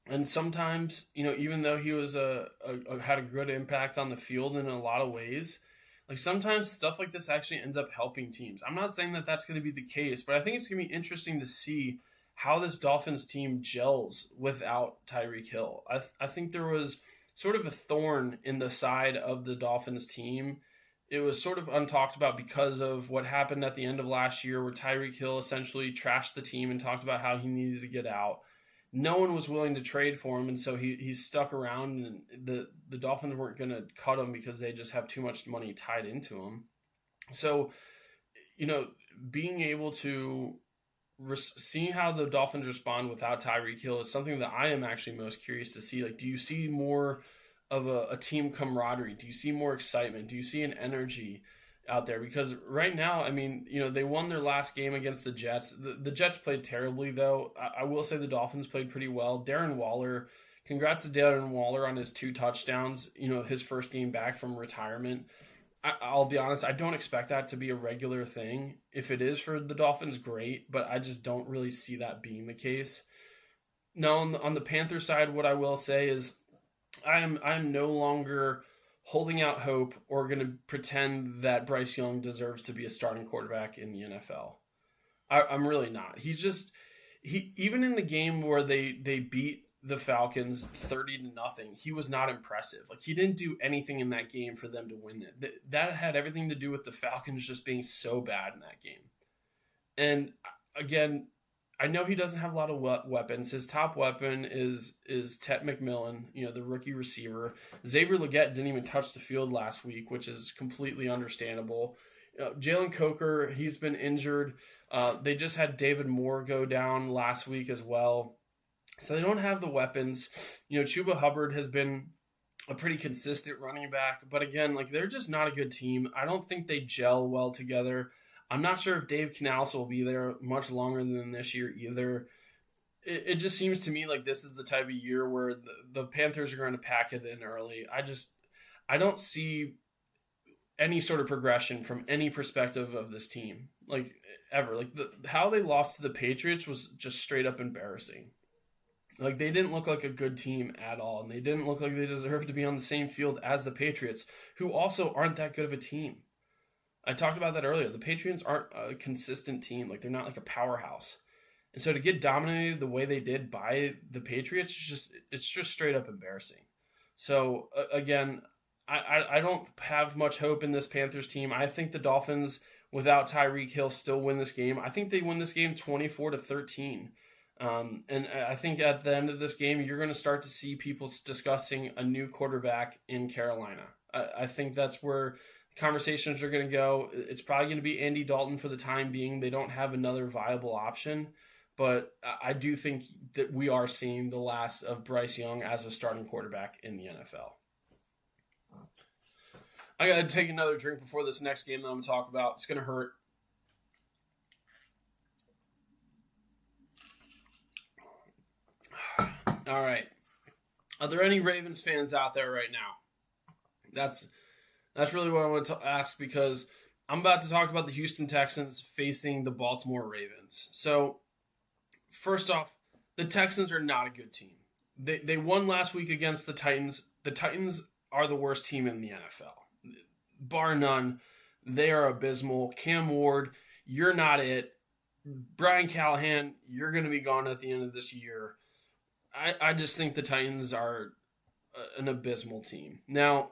And sometimes, even though he was had a good impact on the field in a lot of ways, like sometimes stuff like this actually ends up helping teams. I'm not saying that that's going to be the case, but I think it's going to be interesting to see how this Dolphins team gels without Tyreek Hill. I think there was sort of a thorn in the side of the Dolphins team. It was sort of untalked about because of what happened at the end of last year, where Tyreek Hill essentially trashed the team and talked about how he needed to get out. No one was willing to trade for him, and so he stuck around, and the Dolphins weren't going to cut him because they just have too much money tied into him. So, being able to seeing how the Dolphins respond without Tyreek Hill is something that I am actually most curious to see. Like, do you see more of a team camaraderie? Do you see more excitement? Do you see an energy out there? Because right now, I mean, they won their last game against the Jets. The Jets played terribly, though. I will say the Dolphins played pretty well. Darren Waller, congrats to Darren Waller on his 2 touchdowns, his first game back from retirement. I'll be honest, I don't expect that to be a regular thing. If it is for the Dolphins, great, but I just don't really see that being the case. Now, on the Panther side, what I will say is I'm no longer holding out hope or going to pretend that Bryce Young deserves to be a starting quarterback in the NFL. I'm really not. Even in the game where they beat the Falcons 30-0, he was not impressive. Like, he didn't do anything in that game for them to win it. That had everything to do with the Falcons just being so bad in that game. And again, I know he doesn't have a lot of weapons. His top weapon is Tet McMillan, the rookie receiver. Xavier Legette didn't even touch the field last week, which is completely understandable. Jalen Coker, he's been injured. They just had David Moore go down last week as well. So they don't have the weapons. Chuba Hubbard has been a pretty consistent running back. But again, they're just not a good team. I don't think they gel well together. I'm not sure if Dave Canales will be there much longer than this year either. It just seems to me like this is the type of year where the Panthers are going to pack it in early. I don't see any sort of progression from any perspective of this team, ever. How they lost to the Patriots was just straight up embarrassing. They didn't look like a good team at all, and they didn't look like they deserved to be on the same field as the Patriots, who also aren't that good of a team. I talked about that earlier. The Patriots aren't a consistent team. They're not like a powerhouse. And so to get dominated the way they did by the Patriots, it's just straight up embarrassing. So again, I don't have much hope in this Panthers team. I think the Dolphins, without Tyreek Hill, still win this game. I think they win this game 24-13. And I think at the end of this game, you're going to start to see people discussing a new quarterback in Carolina. I think that's where conversations are going to go. It's probably going to be Andy Dalton for the time being. They don't have another viable option, but I do think that we are seeing the last of Bryce Young as a starting quarterback in the NFL. I got to take another drink before this next game that I'm going to talk about. It's going to hurt. All right. Are there any Ravens fans out there right now? That's really what I want to ask, because I'm about to talk about the Houston Texans facing the Baltimore Ravens. So, first off, the Texans are not a good team. They won last week against the Titans. The Titans are the worst team in the NFL. Bar none. They are abysmal. Cam Ward, you're not it. Brian Callahan, you're going to be gone at the end of this year. I just think the Titans are an abysmal team. Now,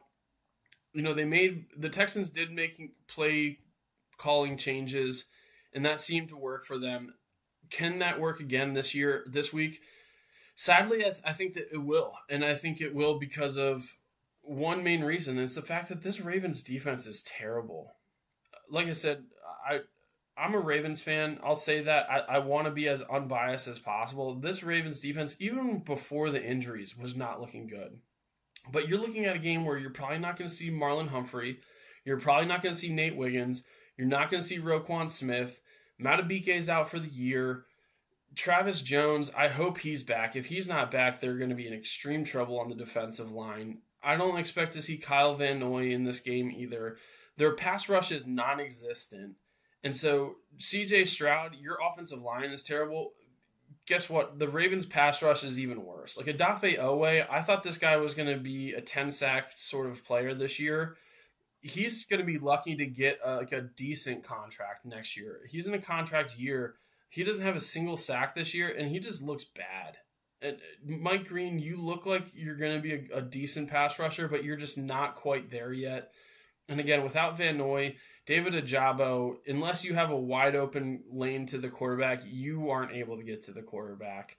the Texans did make play calling changes, and that seemed to work for them. Can that work again this week? Sadly, I think that it will. And I think it will because of one main reason. It's the fact that this Ravens defense is terrible. Like I said, I'm a Ravens fan. I'll say that. I want to be as unbiased as possible. This Ravens defense, even before the injuries, was not looking good. But you're looking at a game where you're probably not going to see Marlon Humphrey. You're probably not going to see Nate Wiggins. You're not going to see Roquan Smith. Matabike is out for the year. Travis Jones, I hope he's back. If he's not back, they're going to be in extreme trouble on the defensive line. I don't expect to see Kyle Van Noy in this game either. Their pass rush is non-existent. And so, C.J. Stroud, your offensive line is terrible. Guess what? The Ravens' pass rush is even worse. Odafe Oweh, I thought this guy was going to be a 10-sack sort of player this year. He's going to be lucky to get a decent contract next year. He's in a contract year. He doesn't have a single sack this year, and he just looks bad. And Mike Green, you look like you're going to be a decent pass rusher, but you're just not quite there yet. And again, without Van Noy, David Ajabo, unless you have a wide open lane to the quarterback, you aren't able to get to the quarterback.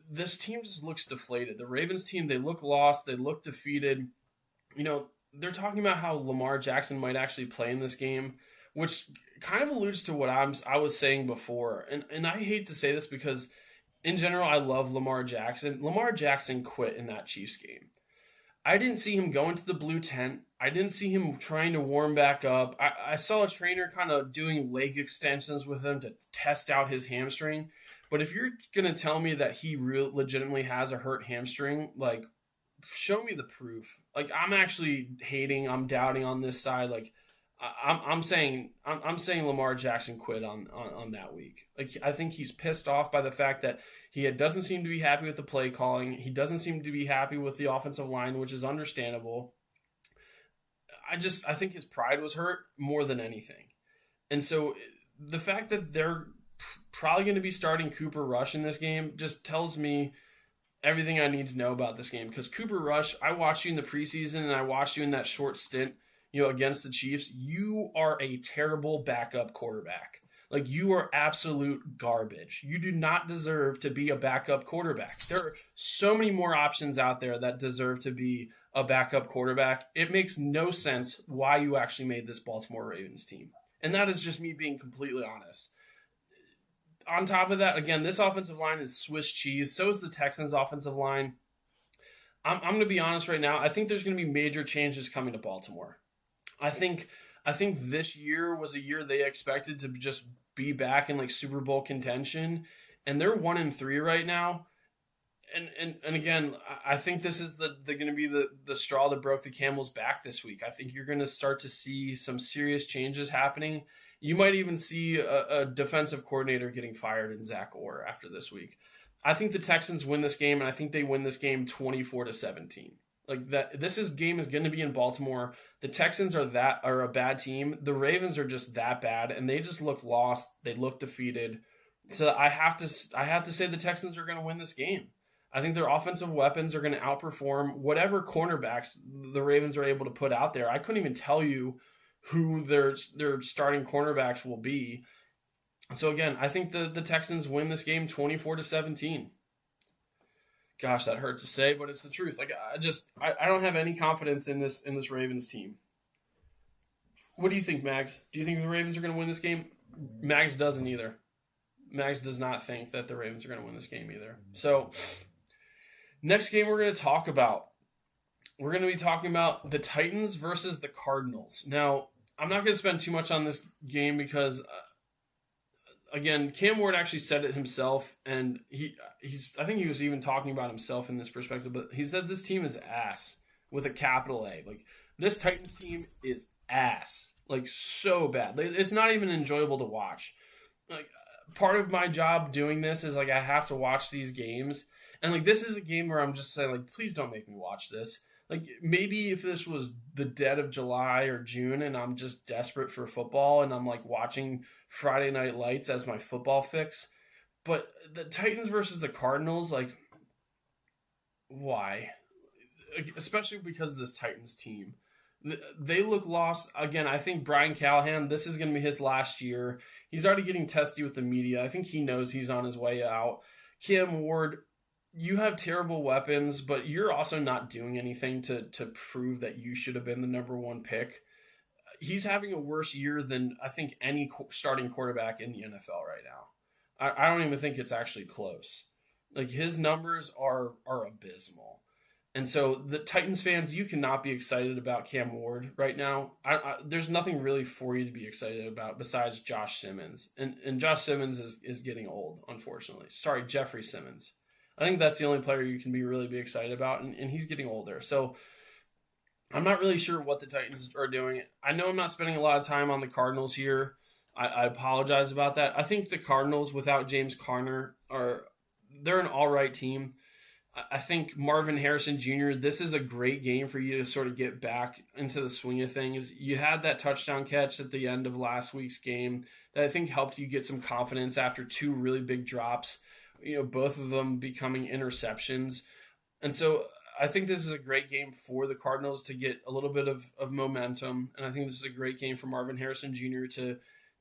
This team just looks deflated. The Ravens team, they look lost. They look defeated. They're talking about how Lamar Jackson might actually play in this game, which kind of alludes to what I was saying before. And I hate to say this because in general, I love Lamar Jackson. Lamar Jackson quit in that Chiefs game. I didn't see him go into the blue tent. I didn't see him trying to warm back up. I saw a trainer kind of doing leg extensions with him to test out his hamstring. But if you're going to tell me that he legitimately has a hurt hamstring, like, show me the proof. Like, I'm actually I'm doubting on this side. Like, I'm saying Lamar Jackson quit on that week. Like, I think he's pissed off by the fact that he doesn't seem to be happy with the play calling. He doesn't seem to be happy with the offensive line, which is understandable. I think his pride was hurt more than anything. And so the fact that they're probably going to be starting Cooper Rush in this game just tells me everything I need to know about this game. Because Cooper Rush, I watched you in the preseason and I watched you in that short stint, against the Chiefs. You are a terrible backup quarterback. Like, you are absolute garbage. You do not deserve to be a backup quarterback. There are so many more options out there that deserve to be a backup quarterback. It makes no sense why you actually made this Baltimore Ravens team. And that is just me being completely honest. On top of that, again, this offensive line is Swiss cheese. So is the Texans' offensive line. I'm going to be honest right now. I think there's going to be major changes coming to Baltimore. I think this year was a year they expected to just be back in like Super Bowl contention, and they're 1-3 right now. And again, I think this is going to be the straw that broke the camel's back this week. I think you're going to start to see some serious changes happening. You might even see a defensive coordinator getting fired in Zach Orr after this week. I think the Texans win this game, and I think they win this game 24-17. Like that, game is going to be in Baltimore. The Texans are a bad team. The Ravens are just that bad, and they just look lost. They look defeated. So I have to say the Texans are going to win this game. I think their offensive weapons are going to outperform whatever cornerbacks the Ravens are able to put out there. I couldn't even tell you who their starting cornerbacks will be. So again, I think the Texans win this game 24-17. Gosh, that hurts to say, but it's the truth. Like, I don't have any confidence in this Ravens team. What do you think, Mags? Do you think the Ravens are going to win this game? Mags doesn't either. Mags does not think that the Ravens are going to win this game either. So, next game we're going to talk about. We're going to be talking about the Titans versus the Cardinals. Now, I'm not going to spend too much on this game because again, Cam Ward actually said it himself, and I think he was even talking about himself in this perspective, but he said this team is ass with a capital A. Like, this Titans team is ass. Like, so bad. It's not even enjoyable to watch. Like, part of my job doing this is, like, I have to watch these games, and, like, this is a game where I'm just saying, like, please don't make me watch this. Like, maybe if this was the dead of July or June and I'm just desperate for football and I'm, like, watching Friday Night Lights as my football fix. But the Titans versus the Cardinals, like, why? Especially because of this Titans team. They look lost. Again, I think Brian Callahan, this is going to be his last year. He's already getting testy with the media. I think he knows he's on his way out. Cam Ward, you have terrible weapons, but you're also not doing anything to prove that you should have been the number one pick. He's having a worse year than I think any starting quarterback in the NFL right now. I don't even think it's actually close. Like, his numbers are abysmal. And so the Titans fans, you cannot be excited about Cam Ward right now. There's nothing really for you to be excited about besides Josh Simmons. And Josh Simmons is getting old, unfortunately. Sorry, Jeffrey Simmons. I think that's the only player you can really be excited about, and he's getting older. So I'm not really sure what the Titans are doing. I know I'm not spending a lot of time on the Cardinals here. I apologize about that. I think the Cardinals, without James Conner, they're an all right team. I think Marvin Harrison Jr., this is a great game for you to sort of get back into the swing of things. You had that touchdown catch at the end of last week's game that I think helped you get some confidence after two really big drops, both of them becoming interceptions. And so I think this is a great game for the Cardinals to get a little bit of momentum. And I think this is a great game for Marvin Harrison Jr.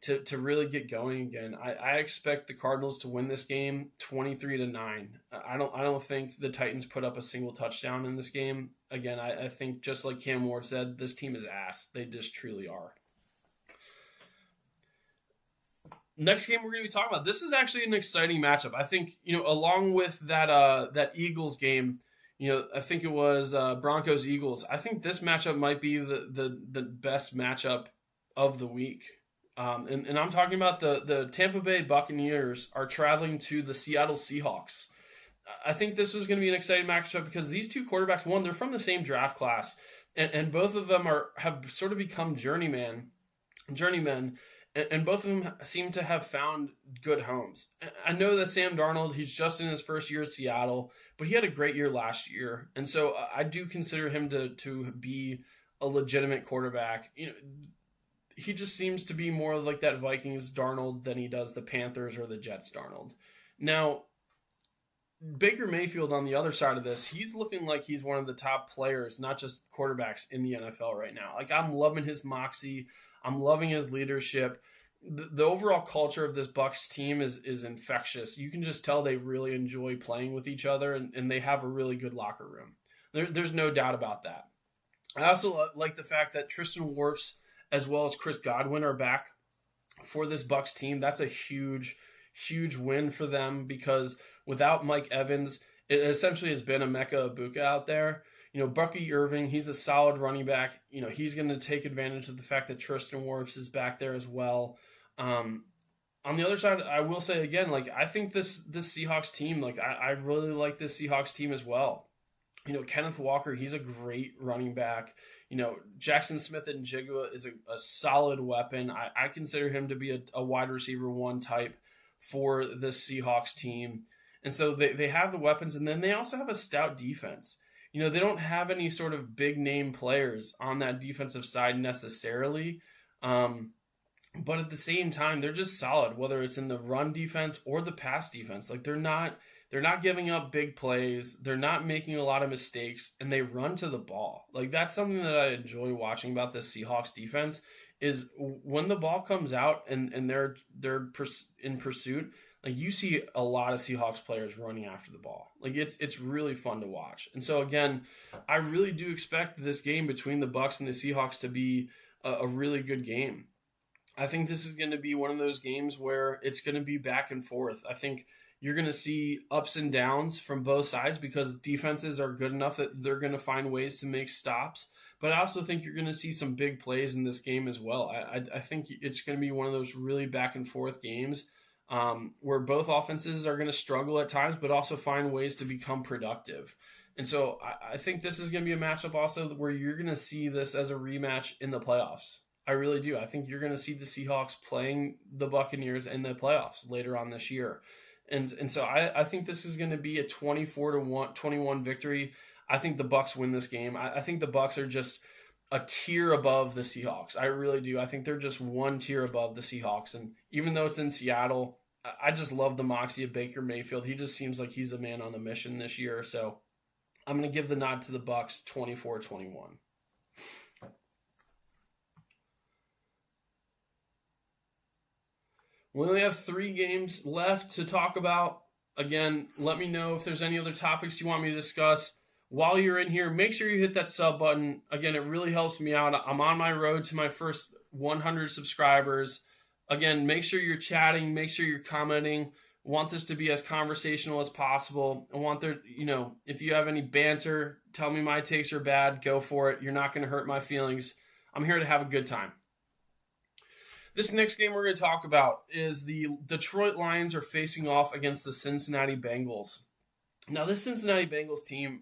to really get going again. I expect the Cardinals to win this game 23-9. I don't think the Titans put up a single touchdown in this game. Again, I think just like Cam Ward said, this team is ass. They just truly are. Next game we're going to be talking about. This is actually an exciting matchup. I think, along with that Eagles game, I think it was Broncos Eagles. I think this matchup might be the best matchup of the week. And I'm talking about the Tampa Bay Buccaneers are traveling to the Seattle Seahawks. I think this is going to be an exciting matchup because these two quarterbacks, one, they're from the same draft class, and both of them have sort of become journeymen, and both of them seem to have found good homes. I know that Sam Darnold, he's just in his first year at Seattle, but he had a great year last year, and so I do consider him to be a legitimate quarterback. He just seems to be more like that Vikings Darnold than he does the Panthers or the Jets Darnold. Now, Baker Mayfield on the other side of this, he's looking like he's one of the top players, not just quarterbacks in the NFL right now. Like, I'm loving his moxie. I'm loving his leadership. The overall culture of this Bucs team is infectious. You can just tell they really enjoy playing with each other, and they have a really good locker room. There's no doubt about that. I also like the fact that Tristan Wirfs as well as Chris Godwin are back for this Bucs team. That's a huge win for them because without Mike Evans, it essentially has been a Mecca Ibuka out there. Bucky Irving, he's a solid running back. He's going to take advantage of the fact that Tristan Wirfs is back there as well. On the other side, I will say again, I think this Seahawks team, I really like this Seahawks team as well. Kenneth Walker, he's a great running back. Jackson Smith and Jigua is a solid weapon. I consider him to be a wide receiver one type for this Seahawks team. And so they have the weapons, and then they also have a stout defense. They don't have any sort of big name players on that defensive side necessarily. But at the same time, they're just solid, whether it's in the run defense or the pass defense. They're not giving up big plays. They're not making a lot of mistakes, and they run to the ball. That's something that I enjoy watching about the Seahawks defense is when the ball comes out and they're in pursuit, you see a lot of Seahawks players running after the ball. It's really fun to watch. And so again, I really do expect this game between the Bucs and the Seahawks to be a really good game. I think this is going to be one of those games where it's going to be back and forth. I think you're going to see ups and downs from both sides because defenses are good enough that they're going to find ways to make stops. But I also think you're going to see some big plays in this game as well. I think it's going to be one of those really back and forth games where both offenses are going to struggle at times, but also find ways to become productive. And so I think this is going to be a matchup also where you're going to see this as a rematch in the playoffs. I really do. I think you're going to see the Seahawks playing the Buccaneers in the playoffs later on this year. And so I think this is going to be a 24-21 victory. I think the Bucs win this game. I think the Bucs are just a tier above the Seahawks. I really do. I think they're just one tier above the Seahawks. And even though it's in Seattle, I just love the moxie of Baker Mayfield. He just seems like he's a man on a mission this year. So I'm going to give the nod to the Bucs 24-21. We only have 3 games left to talk about. Again, let me know if there's any other topics you want me to discuss. While you're in here, make sure you hit that sub button. Again, it really helps me out. I'm on my road to my first 100 subscribers. Again, make sure you're chatting. Make sure you're commenting. I want this to be as conversational as possible. I want there, if you have any banter, tell me my takes are bad. Go for it. You're not going to hurt my feelings. I'm here to have a good time. This next game we're going to talk about is the Detroit Lions are facing off against the Cincinnati Bengals. Now, this Cincinnati Bengals team,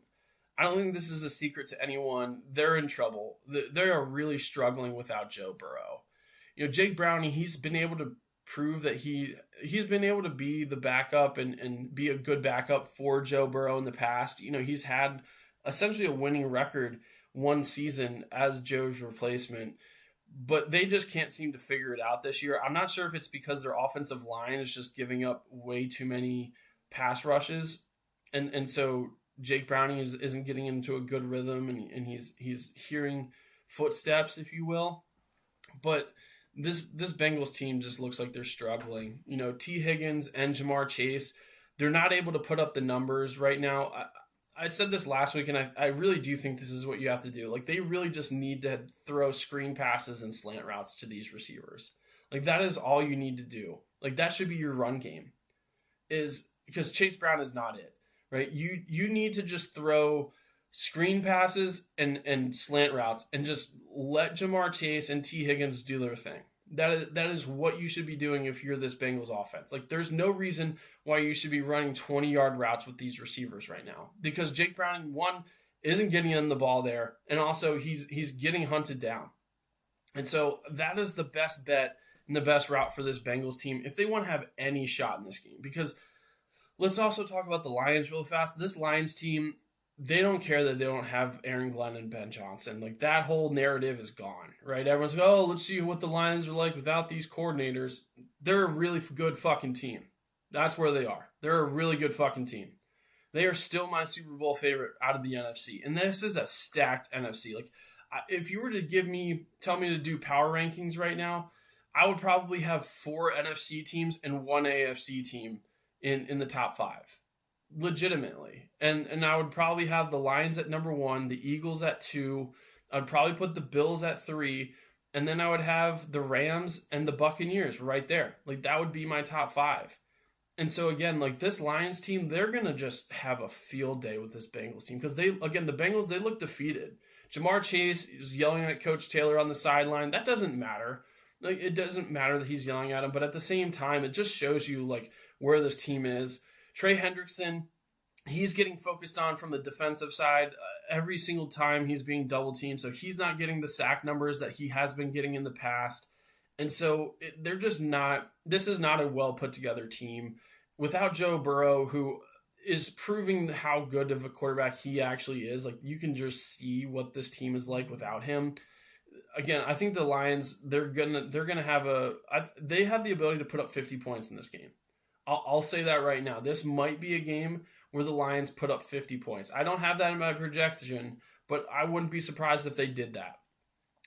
I don't think this is a secret to anyone. They're in trouble. They are really struggling without Joe Burrow. Jake Browning, he's been able to prove that he's been able to be the backup and be a good backup for Joe Burrow in the past. He's had essentially a winning record one season as Joe's replacement. But they just can't seem to figure it out this year. I'm not sure if it's because their offensive line is just giving up way too many pass rushes. And so Jake Browning isn't getting into a good rhythm and he's hearing footsteps, if you will. But this Bengals team just looks like they're struggling. T. Higgins and Jamar Chase, they're not able to put up the numbers right now. I said this last week, and I really do think this is what you have to do. They really just need to throw screen passes and slant routes to these receivers. That is all you need to do. Like that should be your run game, is because Chase Brown is not it, right? You need to just throw screen passes and slant routes and just let Jamar Chase and T. Higgins do their thing. That is what you should be doing if you're this Bengals offense. Like, there's no reason why you should be running 20-yard routes with these receivers right now, because Jake Browning, one, isn't getting in the ball there, and also he's getting hunted down. And so that is the best bet and the best route for this Bengals team if they want to have any shot in this game. Because let's also talk about the Lions real fast. This Lions team, they don't care that they don't have Aaron Glenn and Ben Johnson. Like, that whole narrative is gone, right? Everyone's like, oh, let's see what the Lions are like without these coordinators. They're a really good fucking team. That's where they are. They're a really good fucking team. They are still my Super Bowl favorite out of the NFC. And this is a stacked NFC. Like, if you were to tell me to do power rankings right now, I would probably have 4 NFC teams and 1 AFC team in the top 5. Legitimately. And I would probably have the Lions at number 1, the Eagles at 2, I'd probably put the Bills at 3, and then I would have the Rams and the Buccaneers right there. Like, that would be my top 5. And so again, like, this Lions team, they're going to just have a field day with this Bengals team, because the Bengals, they look defeated. Jamar Chase is yelling at Coach Taylor on the sideline. That doesn't matter. Like, it doesn't matter that he's yelling at him, but at the same time, it just shows you, like, where this team is. Trey Hendrickson, he's getting focused on from the defensive side every single time he's being double teamed, so he's not getting the sack numbers that he has been getting in the past. And so they're just not – this is not a well put together team. Without Joe Burrow, who is proving how good of a quarterback he actually is, like, you can just see what this team is like without him. Again, I think the Lions, they're gonna have they have the ability to put up 50 points in this game. I'll say that right now. This might be a game where the Lions put up 50 points. I don't have that in my projection, but I wouldn't be surprised if they did that.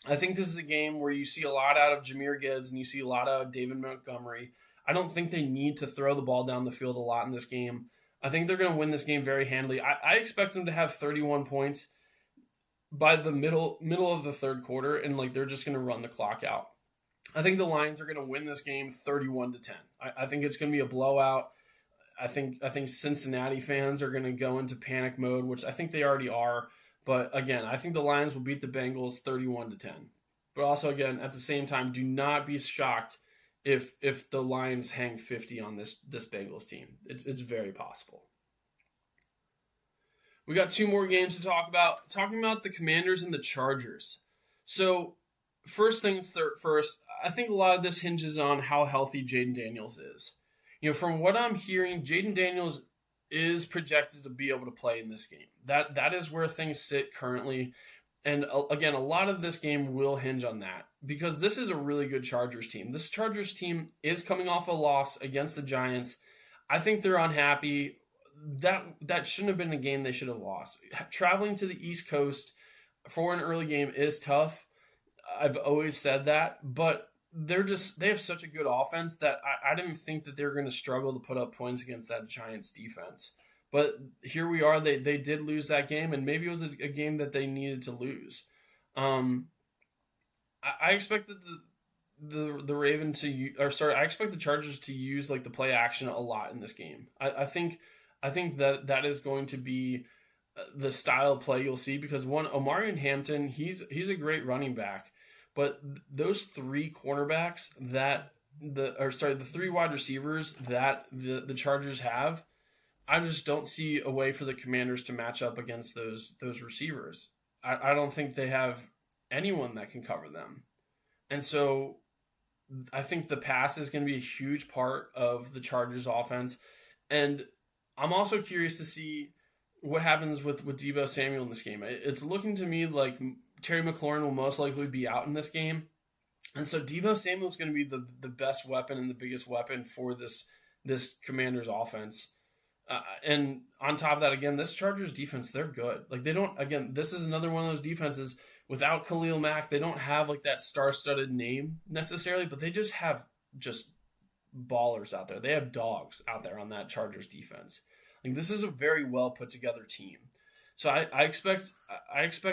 I think this is a game where you see a lot out of Jahmyr Gibbs and you see a lot out of David Montgomery. I don't think they need to throw the ball down the field a lot in this game. I think they're going to win this game very handily. I expect them to have 31 points by the middle of the third quarter, and like, they're just going to run the clock out. I think the Lions are going to win this game 31-10. I think it's going to be a blowout. I think Cincinnati fans are going to go into panic mode, which I think they already are. But again, I think the Lions will beat the Bengals 31-10. But also, again, at the same time, do not be shocked if the Lions hang 50 on this Bengals team. It's very possible. We got 2 more games to talk about. Talking about the Commanders and the Chargers. So, first things first, I think a lot of this hinges on how healthy Jaden Daniels is. You know, from what I'm hearing, Jaden Daniels is projected to be able to play in this game. That is where things sit currently. And again, a lot of this game will hinge on that, because this is a really good Chargers team. This Chargers team is coming off a loss against the Giants. I think they're unhappy. That shouldn't have been a game they should have lost. Traveling to the East Coast for an early game is tough. I've always said that, but they have such a good offense that I didn't think that they were going to struggle to put up points against that Giants defense. But here we are. They did lose that game, and maybe it was a game that they needed to lose. I expected the Raven I expect the Chargers to use like the play action a lot in this game. I think that is going to be the style of play you'll see, because one, Omarion Hampton, he's a great running back, but those 3 cornerbacks the 3 wide receivers that the Chargers have, I just don't see a way for the Commanders to match up against those receivers. I don't think they have anyone that can cover them. And so I think the pass is going to be a huge part of the Chargers offense. And I'm also curious to see what happens with Deebo Samuel in this game. It's looking to me like Terry McLaurin will most likely be out in this game. And so Deebo Samuel is going to be the best weapon and the biggest weapon for this Commanders offense. And on top of that, again, this Chargers defense, they're good. Like, this is another one of those defenses without Khalil Mack. They don't have like that star-studded name necessarily, but they just have ballers out there. They have dogs out there on that Chargers defense. Like, this is a very well put together team. So I expect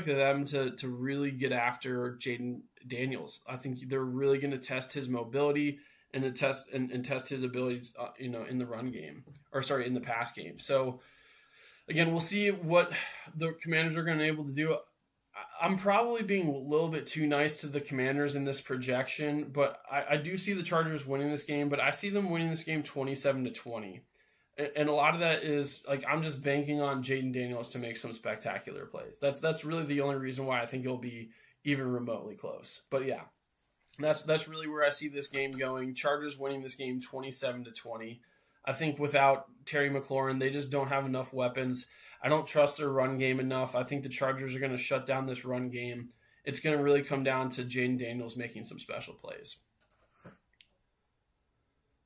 them to really get after Jaden Daniels. I think they're really going to test his mobility and test his abilities, in the run game, in the pass game. So again, we'll see what the Commanders are going to be able to do. I'm probably being a little bit too nice to the Commanders in this projection, but I do see the Chargers winning this game, but I see them winning this game 27-20. And a lot of that is I'm just banking on Jaden Daniels to make some spectacular plays. That's really the only reason why I think it'll be even remotely close. But yeah, that's really where I see this game going. Chargers winning this game 27-20. I think without Terry McLaurin, they just don't have enough weapons. I don't trust their run game enough. I think the Chargers are going to shut down this run game. It's going to really come down to Jaden Daniels making some special plays.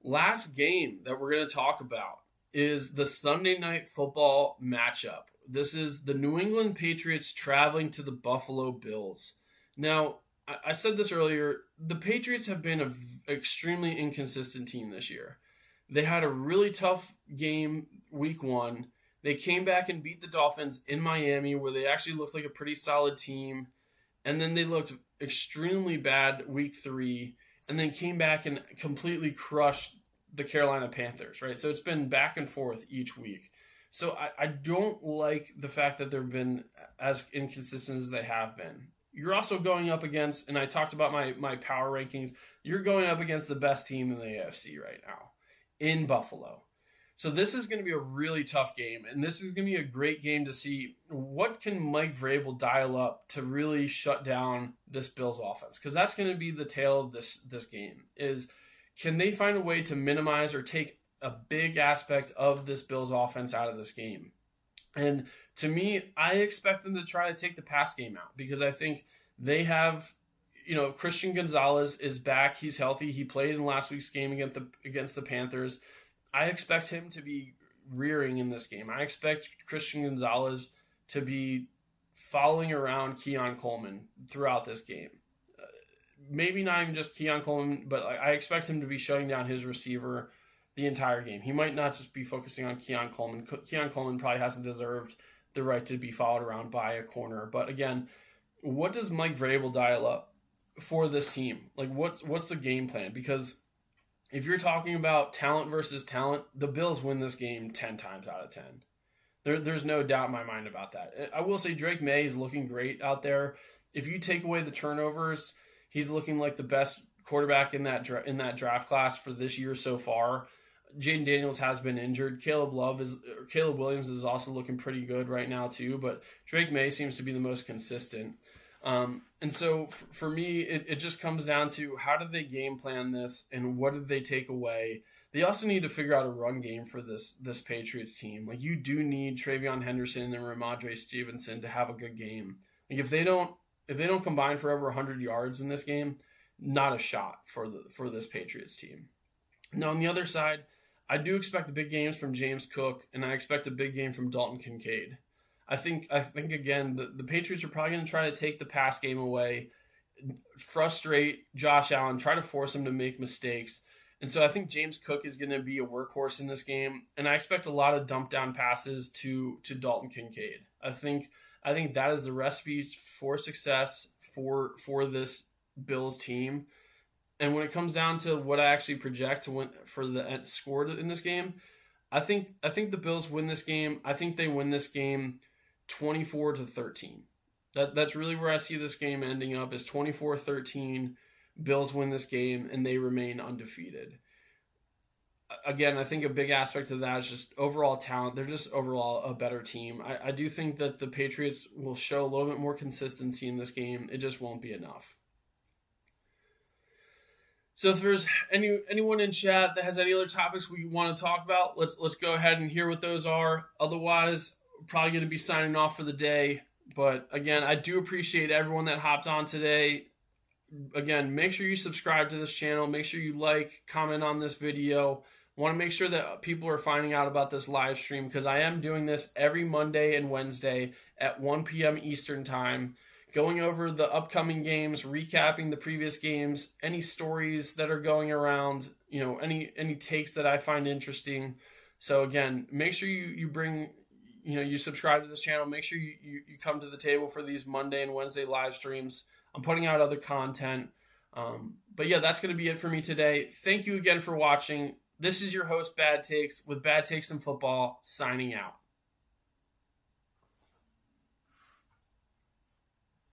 Last game that we're going to talk about is the Sunday Night Football matchup. This is the New England Patriots traveling to the Buffalo Bills. Now, I said this earlier, the Patriots have been an extremely inconsistent team this year. They had a really tough game week 1. They came back and beat the Dolphins in Miami, where they actually looked like a pretty solid team. And then they looked extremely bad week 3, and then came back and completely crushed the Carolina Panthers, right? So it's been back and forth each week. So I don't like the fact that they've been as inconsistent as they have been. You're also going up against, and I talked about my power rankings, you're going up against the best team in the AFC right now in Buffalo. So this is going to be a really tough game, and this is going to be a great game to see what can Mike Vrabel dial up to really shut down this Bills offense, because that's going to be the tale of this game is, can they find a way to minimize or take a big aspect of this Bills offense out of this game? And to me, I expect them to try to take the pass game out, because I think they have, Christian Gonzalez is back. He's healthy. He played in last week's game against the Panthers. I expect him to be rearing in this game. I expect Christian Gonzalez to be following around Keon Coleman throughout this game. Maybe not even just Keon Coleman, but I expect him to be shutting down his receiver the entire game. He might not just be focusing on Keon Coleman. Keon Coleman probably hasn't deserved the right to be followed around by a corner. But again, what does Mike Vrabel dial up for this team? What's the game plan? Because if you're talking about talent versus talent, the Bills win this game 10 times out of 10. There's no doubt in my mind about that. I will say Drake May is looking great out there. If you take away the turnovers, he's looking like the best quarterback in that draft class for this year so far. Jaden Daniels has been injured. Caleb Williams is also looking pretty good right now too, but Drake May seems to be the most consistent. And so for me, it just comes down to how did they game plan this and what did they take away? They also need to figure out a run game for this Patriots team. You do need Travion Henderson and Ramondre Stevenson to have a good game. If they don't combine for over 100 yards in this game, not a shot for this Patriots team. Now on the other side, I do expect big games from James Cook, and I expect a big game from Dalton Kincaid. I think again, the Patriots are probably going to try to take the pass game away, frustrate Josh Allen, try to force him to make mistakes. And so I think James Cook is going to be a workhorse in this game, and I expect a lot of dump down passes to Dalton Kincaid. I think that is the recipe for success for this Bills team. And when it comes down to what I actually project to win for the score in this game, I think the Bills win this game. I think they win this game 24-13. That's really where I see this game ending up, is 24-13. Bills win this game and they remain undefeated. Again, I think a big aspect of that is just overall talent. They're just overall a better team. I do think that the Patriots will show a little bit more consistency in this game. It just won't be enough. So if there's anyone in chat that has any other topics we want to talk about, let's go ahead and hear what those are. Otherwise, we're probably going to be signing off for the day. But again, I do appreciate everyone that hopped on today. Again, make sure you subscribe to this channel. Make sure you like, comment on this video. I want to make sure that people are finding out about this live stream, because I am doing this every Monday and Wednesday at 1 p.m. Eastern time, going over the upcoming games, recapping the previous games, any stories that are going around, any takes that I find interesting. So again, make sure you bring, you subscribe to this channel. Make sure you come to the table for these Monday and Wednesday live streams. I'm putting out other content. But yeah, that's going to be it for me today. Thank you again for watching. This is your host, Bad Takes, with Bad Takes in Football, signing out.